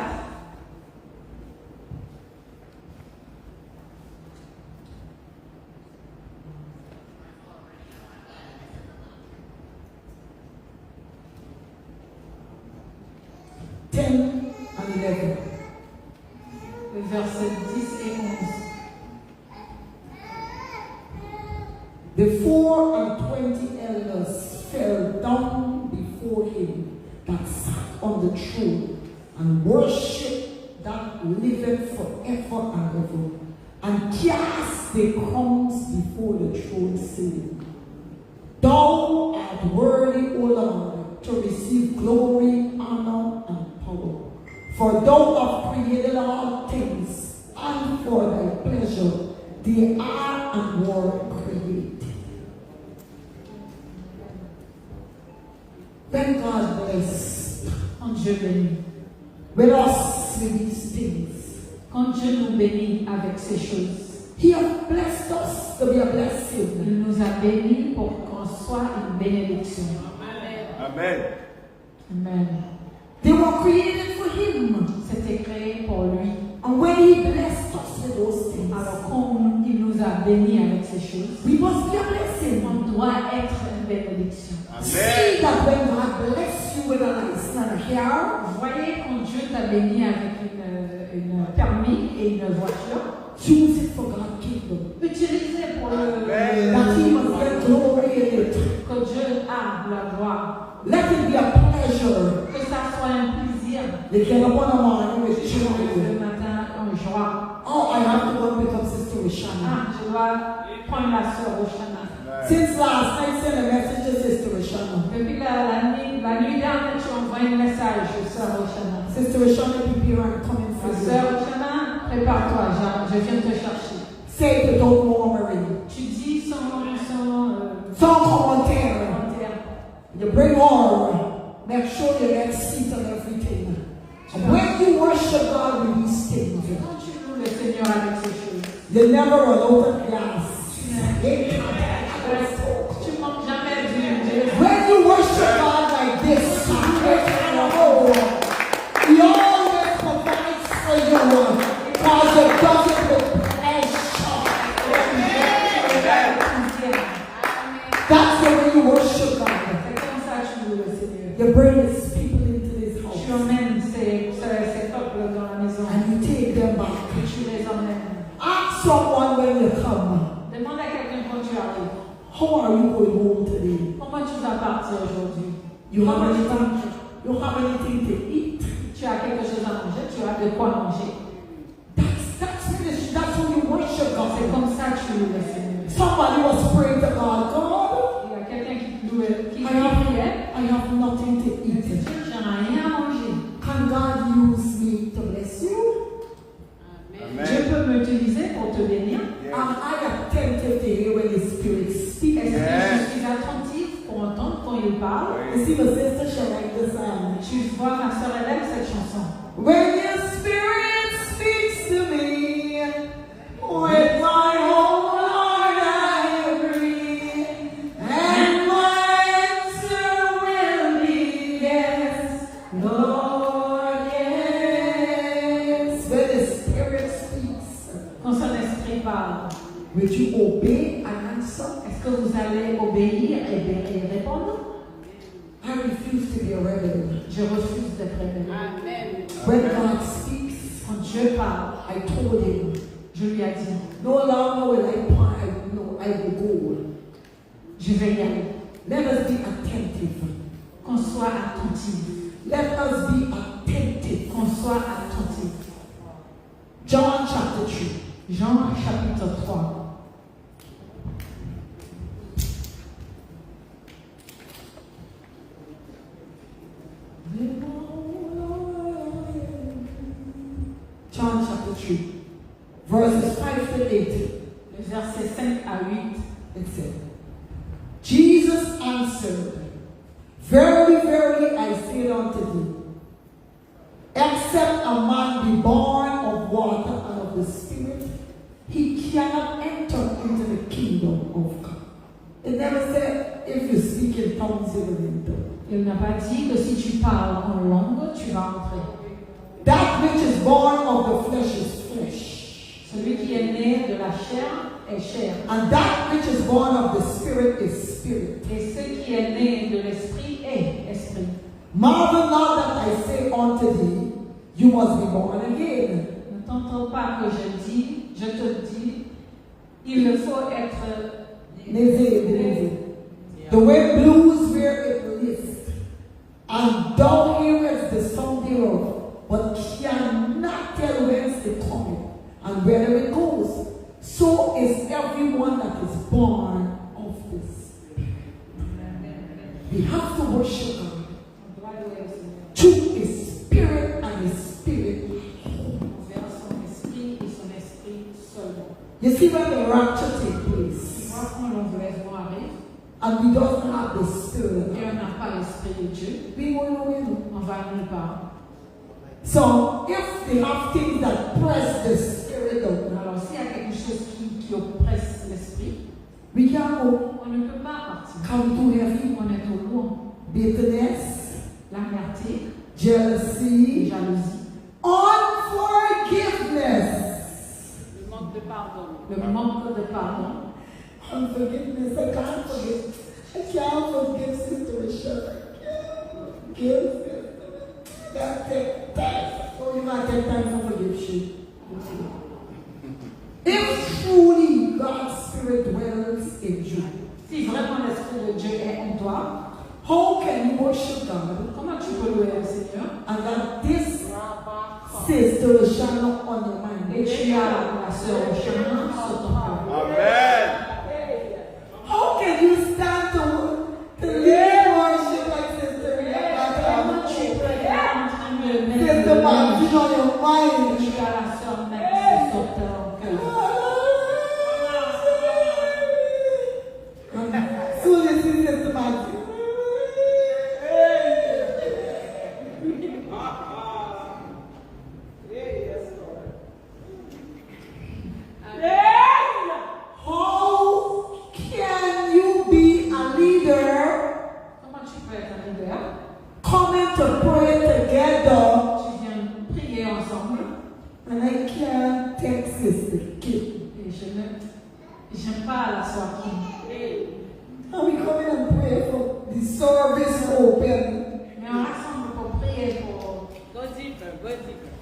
versets 10 et 11. The 24 elders fell down before him that sat on the throne and worshipped that liveth forever and ever, and cast their crowns before the throne, saying, Thou art worthy, O Lord, to receive glory, honor, and power. For thou hast created all things, and for thy pleasure they are and were created. When God bless, Quand Dieu bénit, with us with these things, quand Dieu nous bénit avec ces choses, He has blessed us to be a blessing. il nous a bénis pour qu'on soit une bénédiction. Amen. Amen. They were created for Him. C'était créé pour lui. And when He blessed us with those things, Alors quand il nous a bénis avec ces choses, we must be a blessing. on doit être une bénédiction. See that when God bless you with a nice hair, Vous voyez, quand Dieu t'a béni avec une permis et une voiture, choose it for God's kingdom. utilisez pour That He must get glory in it. que Dieu a la gloire. Let it be a pleasure. Que ça soit un plaisir. They get up on the morning with Le joy. matin, en joie. Oh, I have to go and pick up Sister Rishana. Ah, je dois prendre la sœur Roshana. Since last night, send a message to Sister Rishana. Depuis la nuit dernière, tu as envoyé un message à sœur Roshana. Sister Rishana, prepare and come in for Sœur you. Roshana, prépare-toi, je viens te chercher. Say it without murmuring. Tu dis son Some commentaire. commentaire. You bring all. Make sure you get seat and everything. And when you worship God with these things, Quand tu loues le Seigneur avec ces choses, you never run out of gas. tu manques jamais d'huile. When you worship God like this, He always provides for you because it does it with pleasure. That's the way you worship God. C'est comme ça que tu loues le Seigneur. You bring His people into this Tu house emmènes ces peuples dans la maison and you take them back. et tu les emmènes. Ask someone when you come, Demande à quelqu'un quand tu arrives. how are you going home today? Comment tu vas partir aujourd'hui? You have Comment tu anything? vas- You have anything to eat? Tu as quelque chose à manger, tu as de quoi manger. That's when you worship God. C'est comme ça que tu loues le Seigneur. Somebody was praying to God. God, Il y a quelqu'un qui priait. I have nothing to Il dit, eat. Dieu, je n'ai rien à manger. Can God use me to bless you? Dieu peut m'utiliser pour te bénir. Am I attentive to hear when the Spirit speaks? Est-ce que je suis attentive pour entendre quand il parle? You see, my sister, she like this song. Tu vois, ma soeur, elle aime cette chanson. When your Spirit speaks to me, with my whole heart I agree, and my answer will be yes, Lord, yes. When the Spirit speaks, Quand son esprit parle, will you obey and answer? est-ce que vous allez obéir et répondre? I refuse to be a rebel. Je refuse d'être rebelle. Amen. When God speaks, Quand Dieu parle, I told him, je lui ai dit, no longer will I pray, no, I will go. je vais y aller. Let us be attentive. Qu'on soit attentif. Let us be attentive. Qu'on soit attentif. John chapter 3. Jean chapitre 3. John chapter 3. Verses 5 to 8. Le verset 5 à 8. It said, Jesus answered, Verily, verily, I say unto thee, except a man be born of water and of the Spirit, he cannot enter into the kingdom of God. It never said, if you speak in tongues, you will enter. Il n'a pas dit que si tu parles en langue, tu vas entrer. That which is born of the flesh is flesh. Celui qui est né de la chair est chair. And that which is born of the Spirit is spirit. Et ce qui est né de l'esprit est esprit. Marvel not that I say unto thee, you must be born again. Ne t'entends pas que je te dis, il faut être The wind blows where it lists, and thou hearest the sound thereof, but cannot tell whence it cometh, and whether it goes. So is everyone that is born of this. We have to worship God through His Spirit and His Spirit. You see when the rapture takes place, and we don't have the Spirit, we won't know it. So if they have things that press the Spirit down, alors s'il y a quelque chose qui oppresse l'esprit, we can't go. on ne peut pas partir. Come too heavy. On est trop loin. Bitterness, L'amertume, jealousy, jalousie, unforgiveness. Le manque de pardon. le manque de pardon. Unforgiveness, I can't forgive. I can't forgive Sister Michelle. I can't forgive. That take time. Oh, you might take time to forgive she. If truly God's Spirit dwells in you, Si vraiment l'Esprit de Dieu est en toi, how can you worship God comment tu peux louer le Seigneur? and that this sister shall not on your mind? Et tu as la sœur chemin sur ton cœur. Amen. How can you stand to lead worship like Sister Comment tu peux être en train de mettre Sister le Martin on your mind? tu as la sœur Max sur ton cœur. So this is Sister Martin. How can you be a leader Comment tu peux être un leader? coming to pray together Tu viens prier ensemble. and I can't take Sister Kim? Et j'aime pas la sœur Kim. And we come in and pray for the service open. Mais on rassemble pour prier pour. Go deeper, go deeper.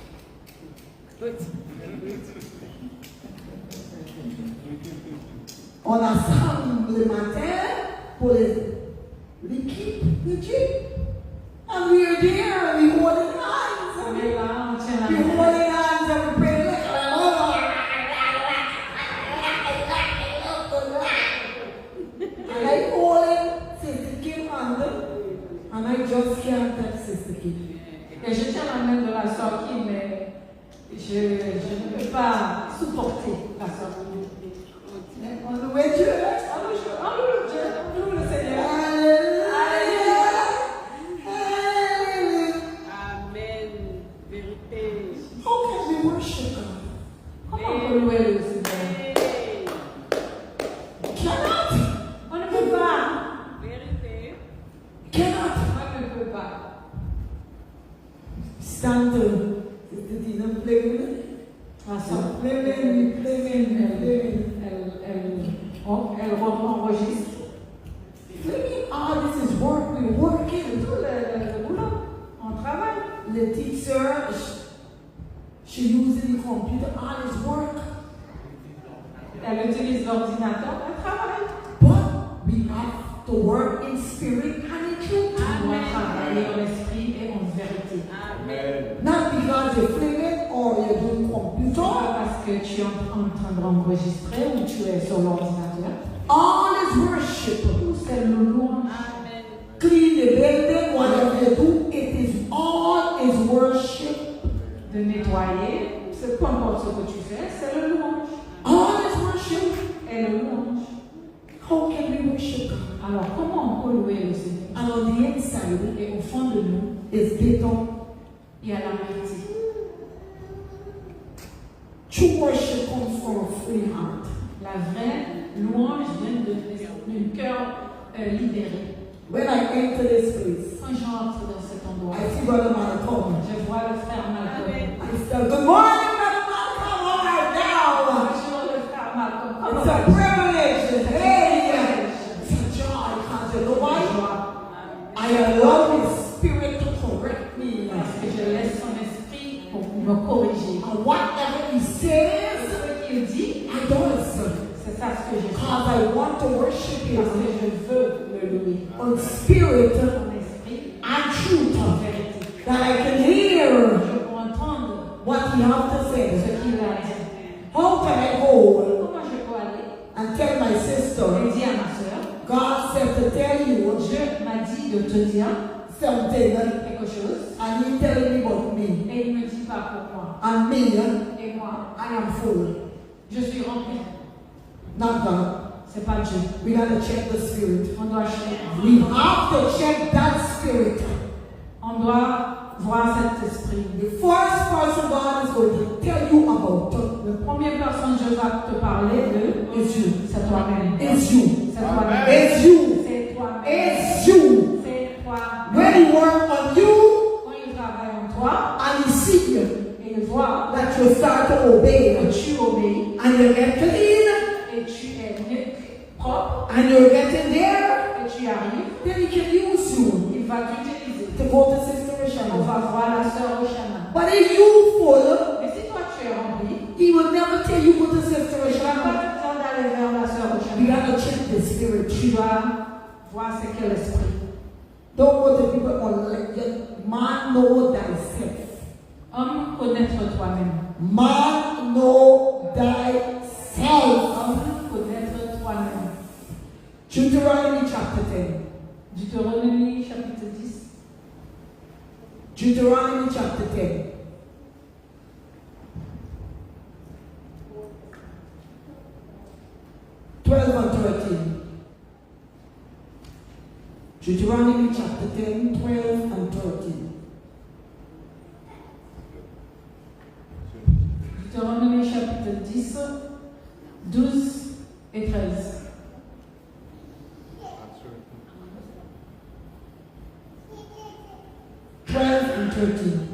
Go deeper. On assemble le matin pour l'équipe. And we are there and we hold hands. On est là, on tient la We main. hold hands and we pray. And I hold Sister Kim under, and I just can't touch Sister Kim. Et je tiens la main de la sœur Kim, mais je ne peux pas supporter la sœur Kim. On the way to it. On loue le Seigneur. Hallelujah. Hallelujah. Amen. Vérité. How can we worship God? Comment on peut louer le Seigneur? Hey. Cannot. On ne peut pas. Vérité. Cannot. On ne peut pas. Stand to Sister Tina playing. La sœur Playing. elle enregistre. Playing. Ah, this is work. We're working. Tout le boulot. On travaille. The teacher, she uses the computer. All is work. Elle utilise l'ordinateur. Elle travaille. But we have to work in spirit and in truth. On doit travailler en esprit et en vérité. Amen. Not because you're flaming or you're doing C'est pas computer. parce que tu es en train d'enregistrer ou tu es sur l'ordinateur. All is worship. Tout c'est le louange. Amen. Clean the building, whatever you do, it is all is worship. De nettoyer, c'est peu importe ce que tu fais, c'est le louange. All is worship. Et le louange. How can we worship God? Alors, comment on peut louer le Seigneur? And on the inside Et au fond de nous, is bitter. il y a l'amertume. True worship comes from a free heart. La vraie louange vient d'un cœur libéré. When I enter this place, Quand j'entre dans cet endroit, I see Brother Malcolm. je vois le frère Malcolm. I say, good morning, Brother Malcolm. All right now. Bonjour le frère Malcolm. It's Comment a privilege. Hey, it's a joy because you know why? I allow His Spirit to correct me. Parce que je laisse son esprit pour me corriger. And whatever I want to worship Parce que Him je veux le louer. on spirit En esprit, and truth, en vérité. that I can hear Je peux entendre what He has to ce say. qu'il a dit. How can I go Comment je peux aller and tell my et sister, dire à ma soeur, God said to tell you Dieu m'a dit de te dire something, quelque chose and He telling me about me, et il ne me dit pas pourquoi. and me, Et moi, I am full. je suis rempli. Not God. C'est pas Dieu. We gotta check the spirit. On doit chercher. We have to check that spirit. On doit voir cet esprit. The first person God is going to tell you about Le premier personne Dieu va te parler de, is you. c'est toi-même. It's you. C'est toi-même. It's you. C'est toi-même. It's you. C'est toi-même. When He work on you Quand il travaille en toi and He see you, et il voit that you start to obey que tu obéis and you get clean et tu es propre and you're getting there, et tu arrives, then He can use you il va t'utiliser. to go to Sister On Rishana. va voir la sœur Oshana. But if you full, Mais si toi tu es rempli, He will never tell you go to Sister tu vas Rishana. pas te dire d'aller vers la sœur We Oshana. got to check the spirit. Tu dois voir c'est quel esprit. Don't go to people on like man know thyself. Homme, connaître toi-même. Man know thyself. Homme, connaître toi-même. Deuteronomy chapter 10. Deutéronomie chapitre 10. Deuteronomy chapter 10. And 13. Deuteronomy chapter 10, 12 and 13. Deutéronomie chapitre 10, 12 et 13. And 13.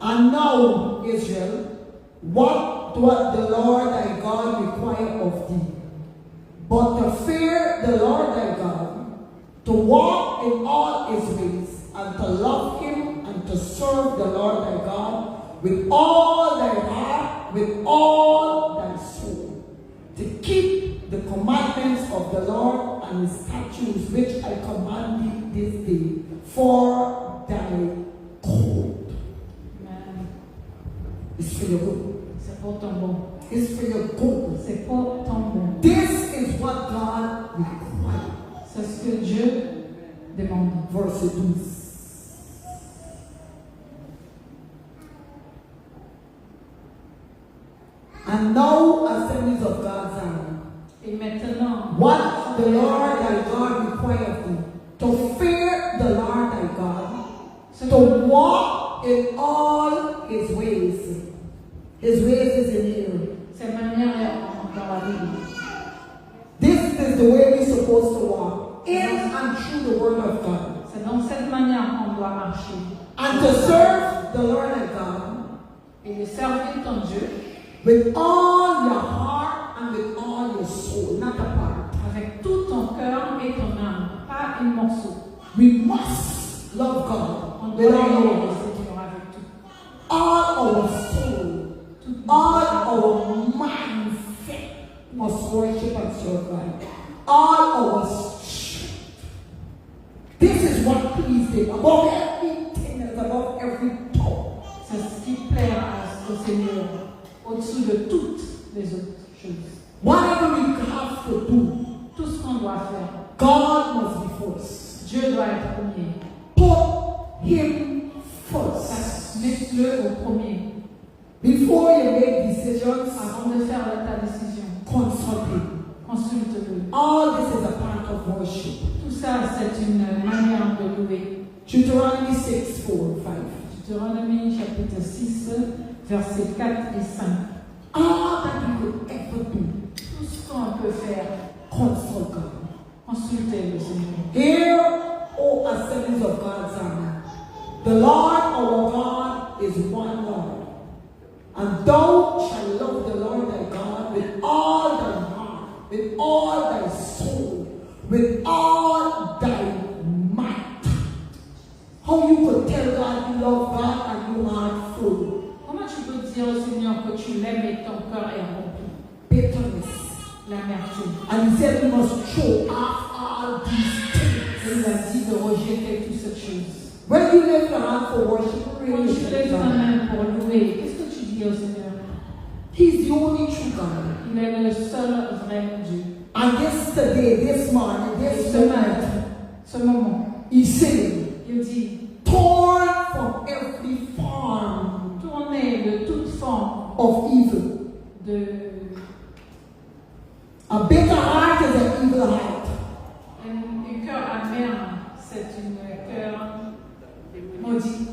And now, Israel, what doth the Lord thy God require of thee? But to fear the Lord thy God, to walk in all his ways, and to love him, and to serve the Lord thy God with all thy heart, with all thy soul, to keep the commandments of the Lord and his statutes which I command thee this day for thy good. Amen. It's for your good. C'est pour ton bon. It's for your good. C'est pour ton bon. This is what God requires. C'est ce que Dieu demande. Verse 12. And now, assemblies of God's army, Et maintenant, what the Lord thy God require of thee, to fear the Lord thy God, ce to walk in all his ways. His ways is in here. ces manières dans la Bible. This is the way we're supposed to walk, in and through the word of God. C'est dans cette manière qu'on doit marcher. And to serve the Lord thy God Et de servir ton Dieu with all your heart and with all your soul, not a part. avec tout ton cœur et ton âme, pas un morceau. We must love God On with doit all aimer our le heart, Seigneur avec tout. all our soul, Toute all our mindset must worship and serve God. All our strength. This is what pleased him above everything and above every thought. C'est ce qui plaît au Seigneur, au-dessus de toutes les autres choses. Whatever we have to do, Tout ce qu'on doit faire, God must be first. Dieu doit être premier. Put him first. Mets-le au premier. Before you make decisions, Avant de faire ta décision, consult him. consulte-le. All this is a part of worship. Tout ça, c'est une manière de louer. Deuteronomy 6, 4, 5. Deutéronomie chapitre 6, versets 4 et 5. All that you could ever do, Tout ce qu'on peut faire, consult God. consultez le Seigneur. Hear, O assemblies of God's army. The Lord our God is one Lord. And thou shalt love the Lord thy God with all thy heart, with all thy soul, with all thy might. How you could tell God you love God and you are full? Comment tu peux dire au Seigneur que tu l'aimes et ton cœur est you lift your hand for worship, Quand really tu lèves ta main pour louer, qu'est-ce que tu dis au Seigneur? He's the only true God. Il est le seul vrai Dieu. And yesterday, this morning, Et this ce moment, matin, ce moment, he's saying, il dit, torn from every form tournez de toute forme of evil. de A bitter heart is an evil heart. un cœur amer, c'est un cœur maudit.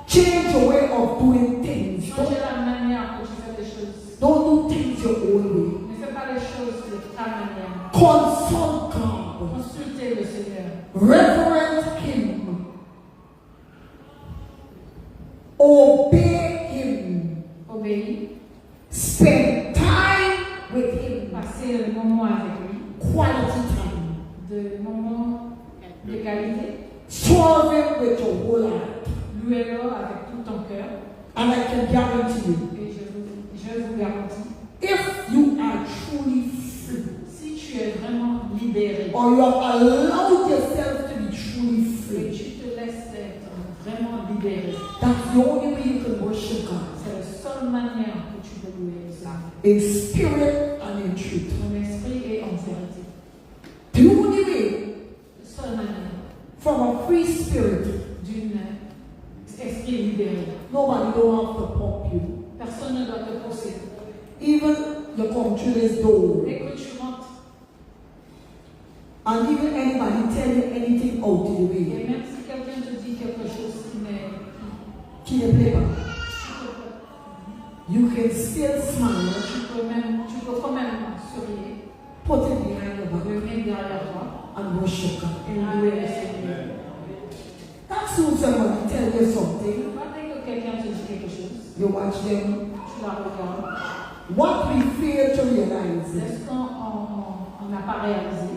Change your way of doing things. Changer la manière que tu fais les choses. Don't do things your own way. Ne fais pas les choses de ta manière. Consult God. Consultez le Seigneur. Reverence Him. Obey Him. Obéis. Spend time with Him. Passez le moment avec lui. Quality time. De moments de qualité. Serve Him with your whole heart. Louez-le avec tout ton cœur. And I can guarantee you, Et je vous garantis, if you are truly free, si tu es vraiment libéré, or you have allowed yourself to be truly et free, tu te laisses être vraiment libéré, that's the only way you can worship God. c'est la seule manière que tu peux louer le Seigneur. In spirit and in truth. En esprit et en vérité. The only way La seule manière from a free spirit, d'un esprit libéré. nobody don't have to pump you. Personne ne doit te pousser. Even you come through this door, Dès que tu rentres, and even anybody tell you anything out of the way, et même si quelqu'un te dit quelque chose qui ne plaît pas, qui you can still smile, tu peux quand même sourire, put it behind your back, le mettre derrière toi and worship God. et louer le Seigneur. That's when somebody tell you something, Pas dès que quelqu'un te dit quelque chose, you watch them. tu la regardes. What we fail to realize C'est is ce qu'on n'a pas réalisé.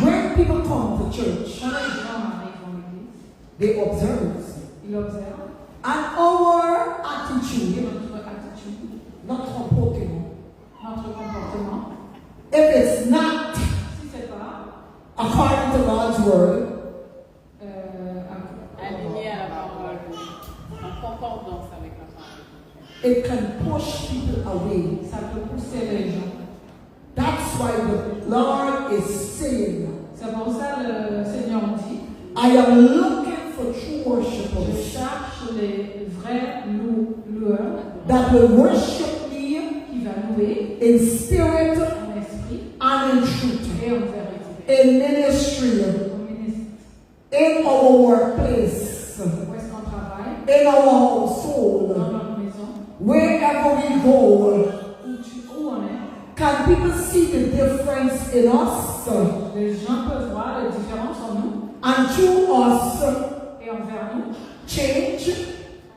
when people come to church, Quand les gens arrivent en l'église, they observe. ils observent And our et attitude, notre attitude, notre comportement, notre comportement. if it's not Si c'est pas according to God's word, Aligné à la parole, en concordance avec la parole. it can push people away. ça peut pousser les gens. That's why the Lord is saying, C'est pour ça que le Seigneur dit, I am looking for true je worshipers cherche les vrais loueurs that will worship me qui va louer in spirit en esprit and in truth, et en vérité. in ministry, Au ministère, in our workplace, où est-ce qu'on travaille, in our dans household, notre maison, wherever we go. où on est. Can people see the difference in us Les gens peuvent voir la différence en nous and through us et envers nous, change?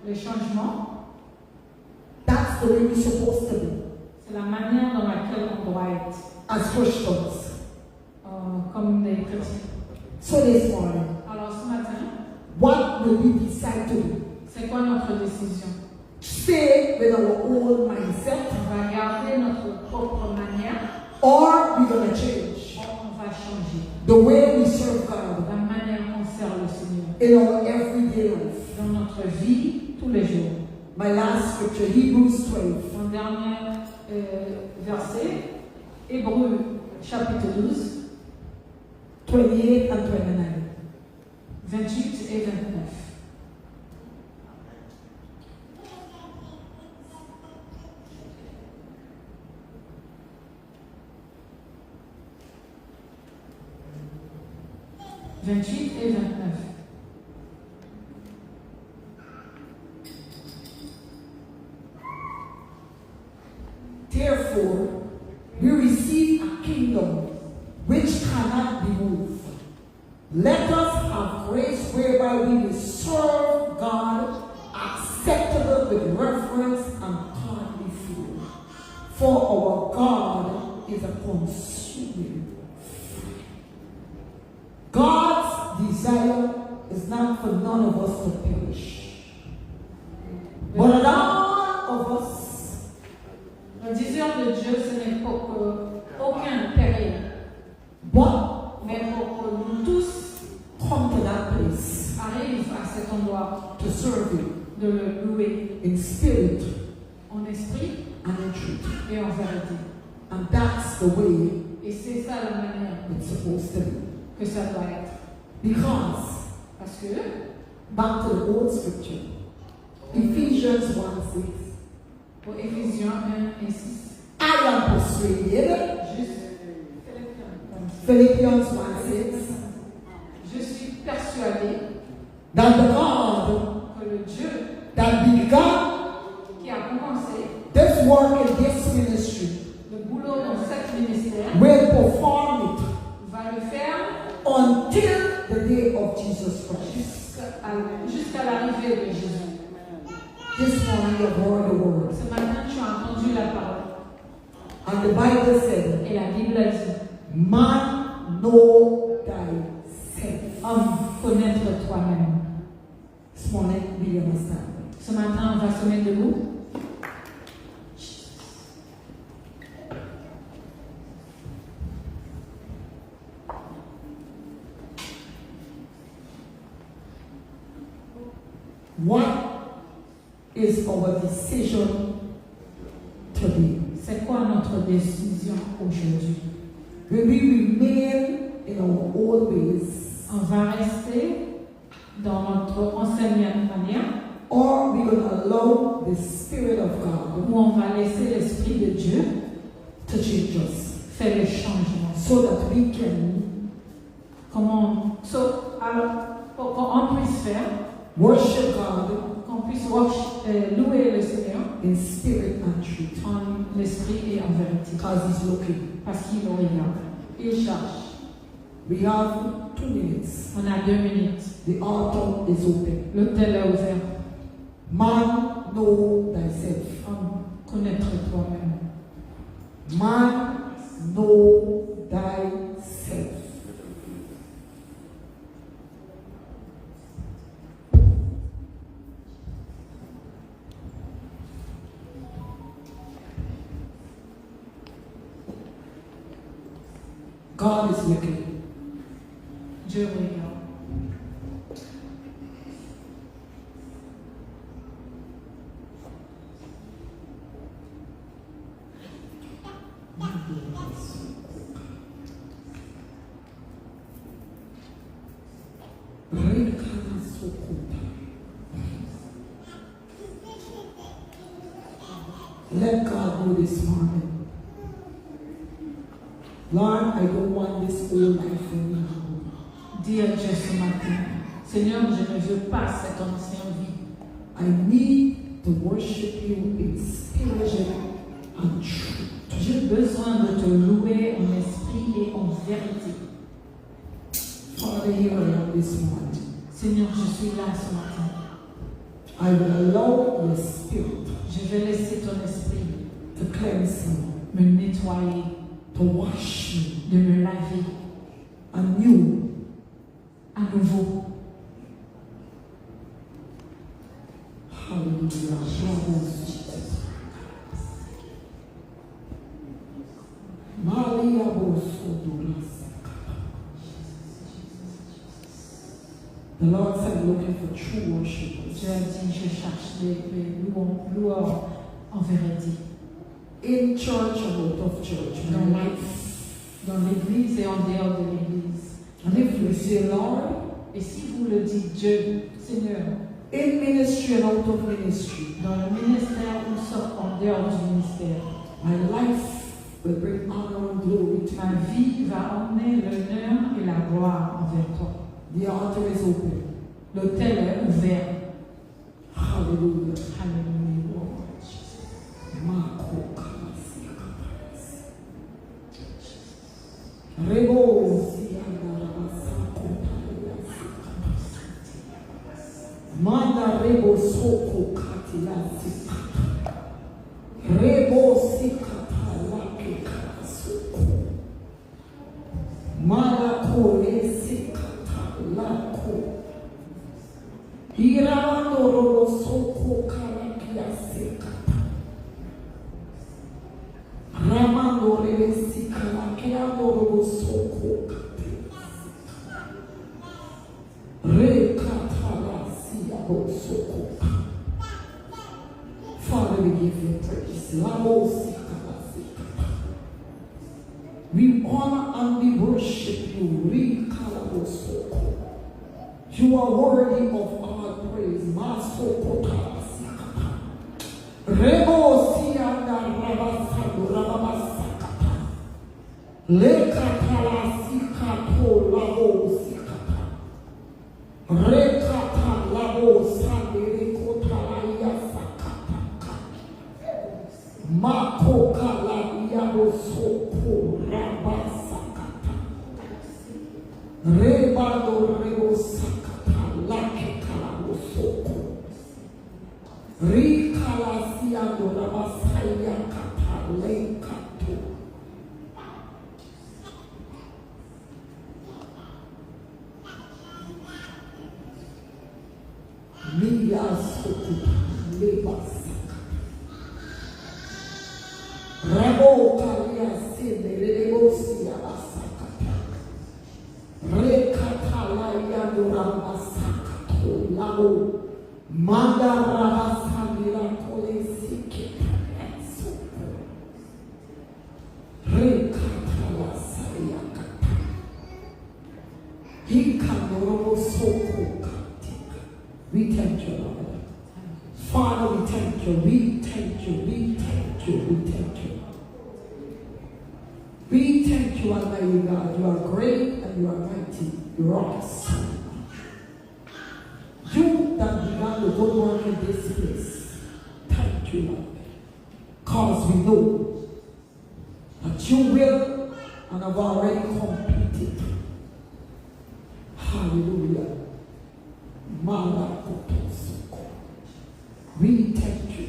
les changements. That's the way we're supposed to be C'est la manière dans laquelle on doit être as Christians. comme des chrétiens. So this morning, Alors ce matin, what will we decide to do? c'est quoi notre décision? Stay with our old mindset, On va garder notre propre manière, or we're going to change on va changer the way we serve God la manière qu'on sert le Seigneur in our everyday life. dans notre vie tous les jours. My last scripture, Hebrews 12. Mon dernier verset, Hébreux chapitre 12, 28 and 29. 28 et 29. « 28 et 29. Therefore, we receive a kingdom which cannot be moved. Let us have grace whereby we will serve God acceptable with reverence and godly fear. For our God is a consuming fire. God's desire is not for none of us to perish, but all of us. Le désir de Dieu, ce n'est pour qu'aucun pérille, But mais pour que nous tous come to that place arrivions qu'on doit to serve Him de le louer in spirit en esprit and in truth. et en vérité. And that's the way Et c'est ça la manière it's supposed to be. que ça doit être. Because, Parce que, back to the old scripture, Ephesians 1:6, pour Éphésiens 1 et 6, I am persuaded, juste Philippians 1:6, je suis persuadé that the God que le Dieu that began qui a commencé this work in this ministry le boulot dans cet ministère will perform it va le faire until the day of Jesus Christ. jusqu'à l'arrivée de Jésus. This morning you have heard the word. Ce matin, tu as entendu la parole. And the Bible said, Et la Bible a dit, man know thyself. homme, connaître toi-même. This morning we understand. Ce matin, on va se mettre debout. What is our decision today? C'est quoi notre décision aujourd'hui? Will we remain in our old ways, On va rester dans notre ancienne manière or we will allow the Spirit of God ou on va laisser l'Esprit de Dieu to change us faire le changement? so that we can Alors, pour qu'on puisse faire, worship God qu'on puisse louer le Seigneur in spirit and truth? en l'Esprit et en vérité. Because He's looking. Parce qu'il nous regarde. Il cherche. We have 2 minutes. On a 2 minutes. The altar is open. L'hôtel est ouvert. Man, know thyself. Connaître toi-même. Man, know thyself. God is looking. Dieu regarde. Let God know this morning. Lord, I don't want this old life anymore. Dis à Dieu ce matin, Seigneur, je ne veux pas cette ancienne vie. I need to worship you in spirit and truth. J'ai besoin de te louer en esprit et en vérité. Father, here I am this morning. Seigneur, je suis là ce matin. I will allow your spirit Je vais laisser ton esprit to cleanse me, me nettoyer, to wash me de me laver anew. à nouveau. Hallelujah. Bravo, Jesus. Maria Bosoduras. The Lord said, looking for true worshipers. Dieu a dit, je cherche les loueurs en vérité. In church and out of church. Dans l'église et en dehors de l'église. And if you say, Lord, Et si vous le dites, Dieu, Seigneur, in ministry and out of ministry, dans le ministère ou sauf en dehors du ministère, my life will bring honor and glory to ma you. vie va emmener l'honneur et la gloire envers toi. The altar is open. L'autel est ouvert. Hallelujah. Alléluia. Marco Kasi. Rebo Manda Rebo Soko Katilasi. Rebo Sikatalaki Kasuko. Malako Lesikatalako. Iramando Robo Soko Karakiasika. Ramando Rebesikalakiando Robo Soko Katilasi. Rekatalasi. Father, we give you praise. We honor and we worship you. You are worthy of our praise. Rebo sianda rabasando rababasakata. Lekatala sikato labo sikata. Rekata labo sande rekotala yasakata. Mako kala yabo soko rabasakata. Rebado rebo sakata lake kala soko. Rikalasia dorabasaya katale kato. Mia soku lebasaka. Rabo kalia sene rebosia basakata. Rekatala ya dorabasaka to labo. Manda rabasandira kole sike. Rekatala sayakata. Hikandorobo soko katika. We thank you, Lord. Father, we thank you, we thank you, we thank you, we thank you. We thank you, Almighty God. You are great and you are mighty. You are awesome. You that began the good work in this place, thank you, Lord. Because we know that you will and have already completed. Hallelujah. We thank you.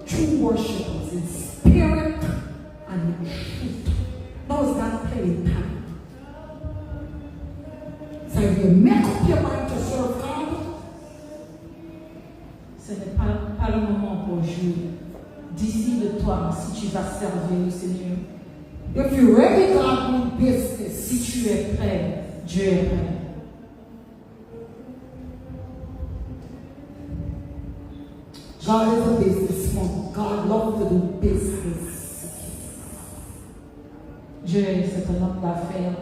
True worshipers in spirit and in truth. Those that play in time. So if you make up your mind to serve God, ce n'est pas le moment pour jouer. Décide de toi si tu vas servir le Seigneur. if you're ready, God means business. Si tu es prêt, Dieu est prêt. God is a businessman. God loves to do business. Dieu, c'est un homme d'affaires.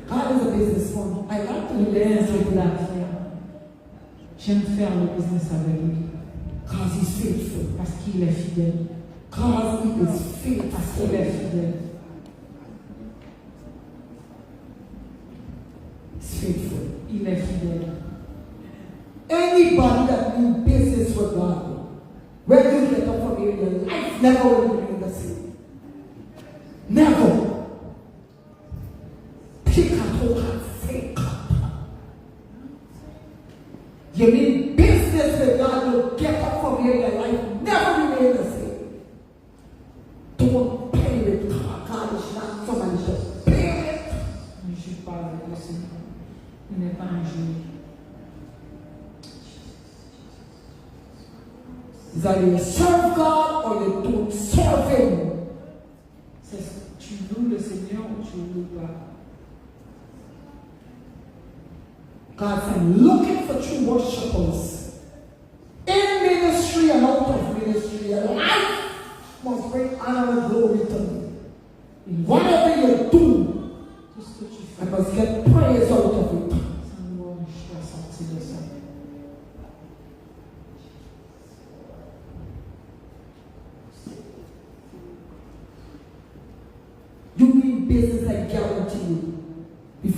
God is a businessman. I like to do Il est un business homme with him d'affaires. J'aime faire le business avec lui. because he's faithful. Parce qu'il est fidèle. Because he is Parce qu'il est faithful. fidèle. He's faithful. Il est fidèle. Anybody that do business with God, when you get up from here, your life never will remain the same. Never. Pick a token, fake. You mean business with God, you get up from here, your life never remain the same. Don't play with God. God is not somebody to play with. Ne joue pas avec le Seigneur. Il n'est pas un jeu. Is that you serve God or you don't serve Him? Tu loues le Seigneur ou tu ne loues pas. God said, looking for true worshipers in ministry and out of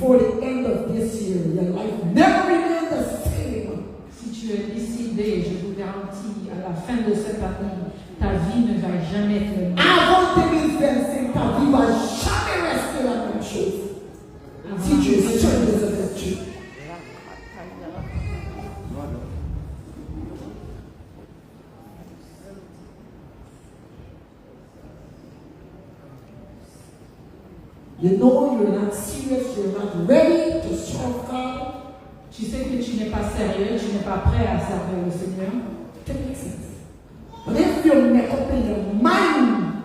before the end of this year, your life never remained the same. Si tu es décidé, je vous garantis, à la fin de cette année, ta vie ne va jamais être le même. Avant 2025, ta vie va jamais rester la même chose. Si tu es sûr de cette lecture. You know you're not serious, you're not ready to serve God. Tu sais que tu n'es pas sérieux, tu n'es pas prêt à servir le Seigneur. That makes sense. But if you make up in your mind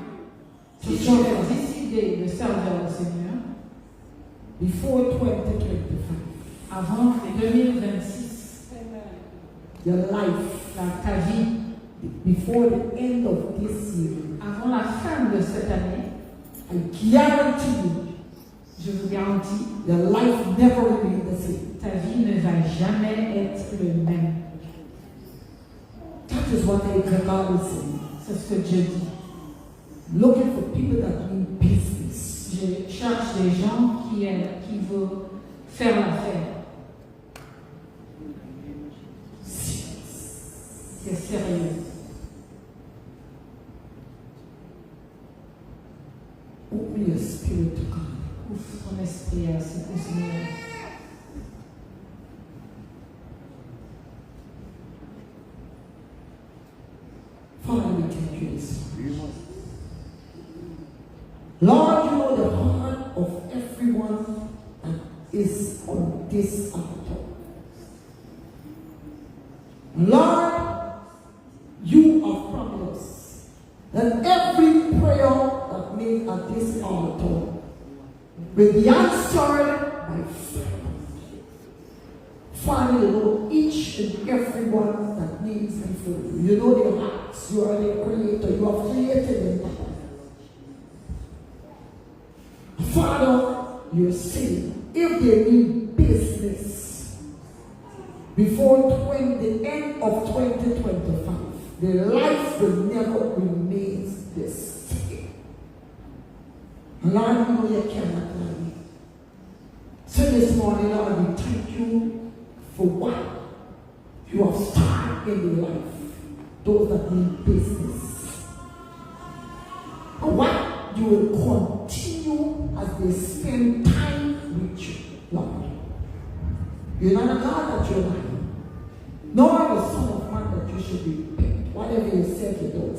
to Si tu serve as God décidé de servir le Seigneur, before 2025, avant 2026, your life, ta vie, before the end of this year, avant la fin de cette année, I guarantee you, je vous garantis, your life never remained the same. ta vie ne va jamais être le même. That is what God is saying. C'est ce que Dieu dit. Looking for people that mean business. Je cherche des gens qui veulent faire l'affaire. C'est sérieux. Open your spirit to God. Ouvre ton esprit à ce Seigneur. Father, we thank you this morning. Lord, you know the heart of everyone that is on this altar. Lord, you have promised that every prayer that made at this altar will be answered by fire. Father, you know each and every one that needs before you. You know their hearts. You are their creator. You have created them. Father, you're saying if they need business before the end of 2025, their life will never remain the same. Lord, you know you cannot lie. So this morning, Lord, we thank you for what you have started in their life. Those that need business. And what you will continue as they spend time with you, Lord. You're not a God that you're lying, nor the Son of Man that you should repent. Whatever you said, you do.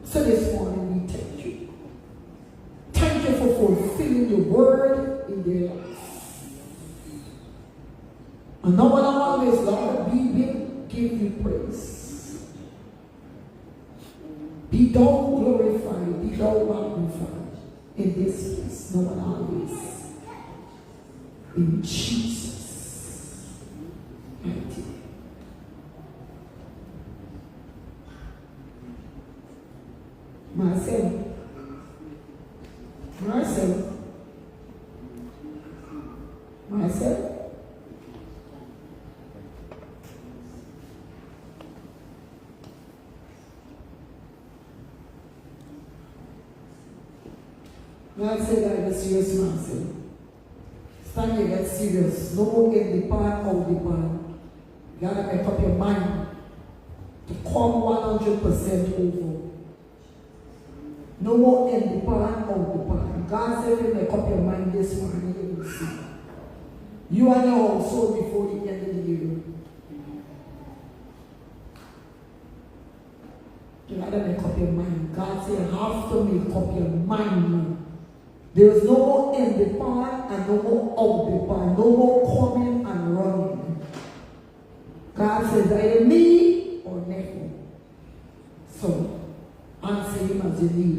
So this morning we thank you. Thank you for fulfilling your word in their life. And no one always, Lord, we will give you praise. Be thou glorified, be thou magnified in this place, no one always. In Jesus' mighty name. Marcel. God said I was serious, Marcel. Stand here, get serious. No more in the part, out the part. You gotta make up your mind to come 100% over. No more in the part, out the part. God said you make up your mind this morning, you will see. You and your household before the end of the year. You gotta make up your mind. God said you have to make up your mind now. There is no more in the barn and no more out the barn. No more coming and running. God says, either me or never. So, answer him as you need.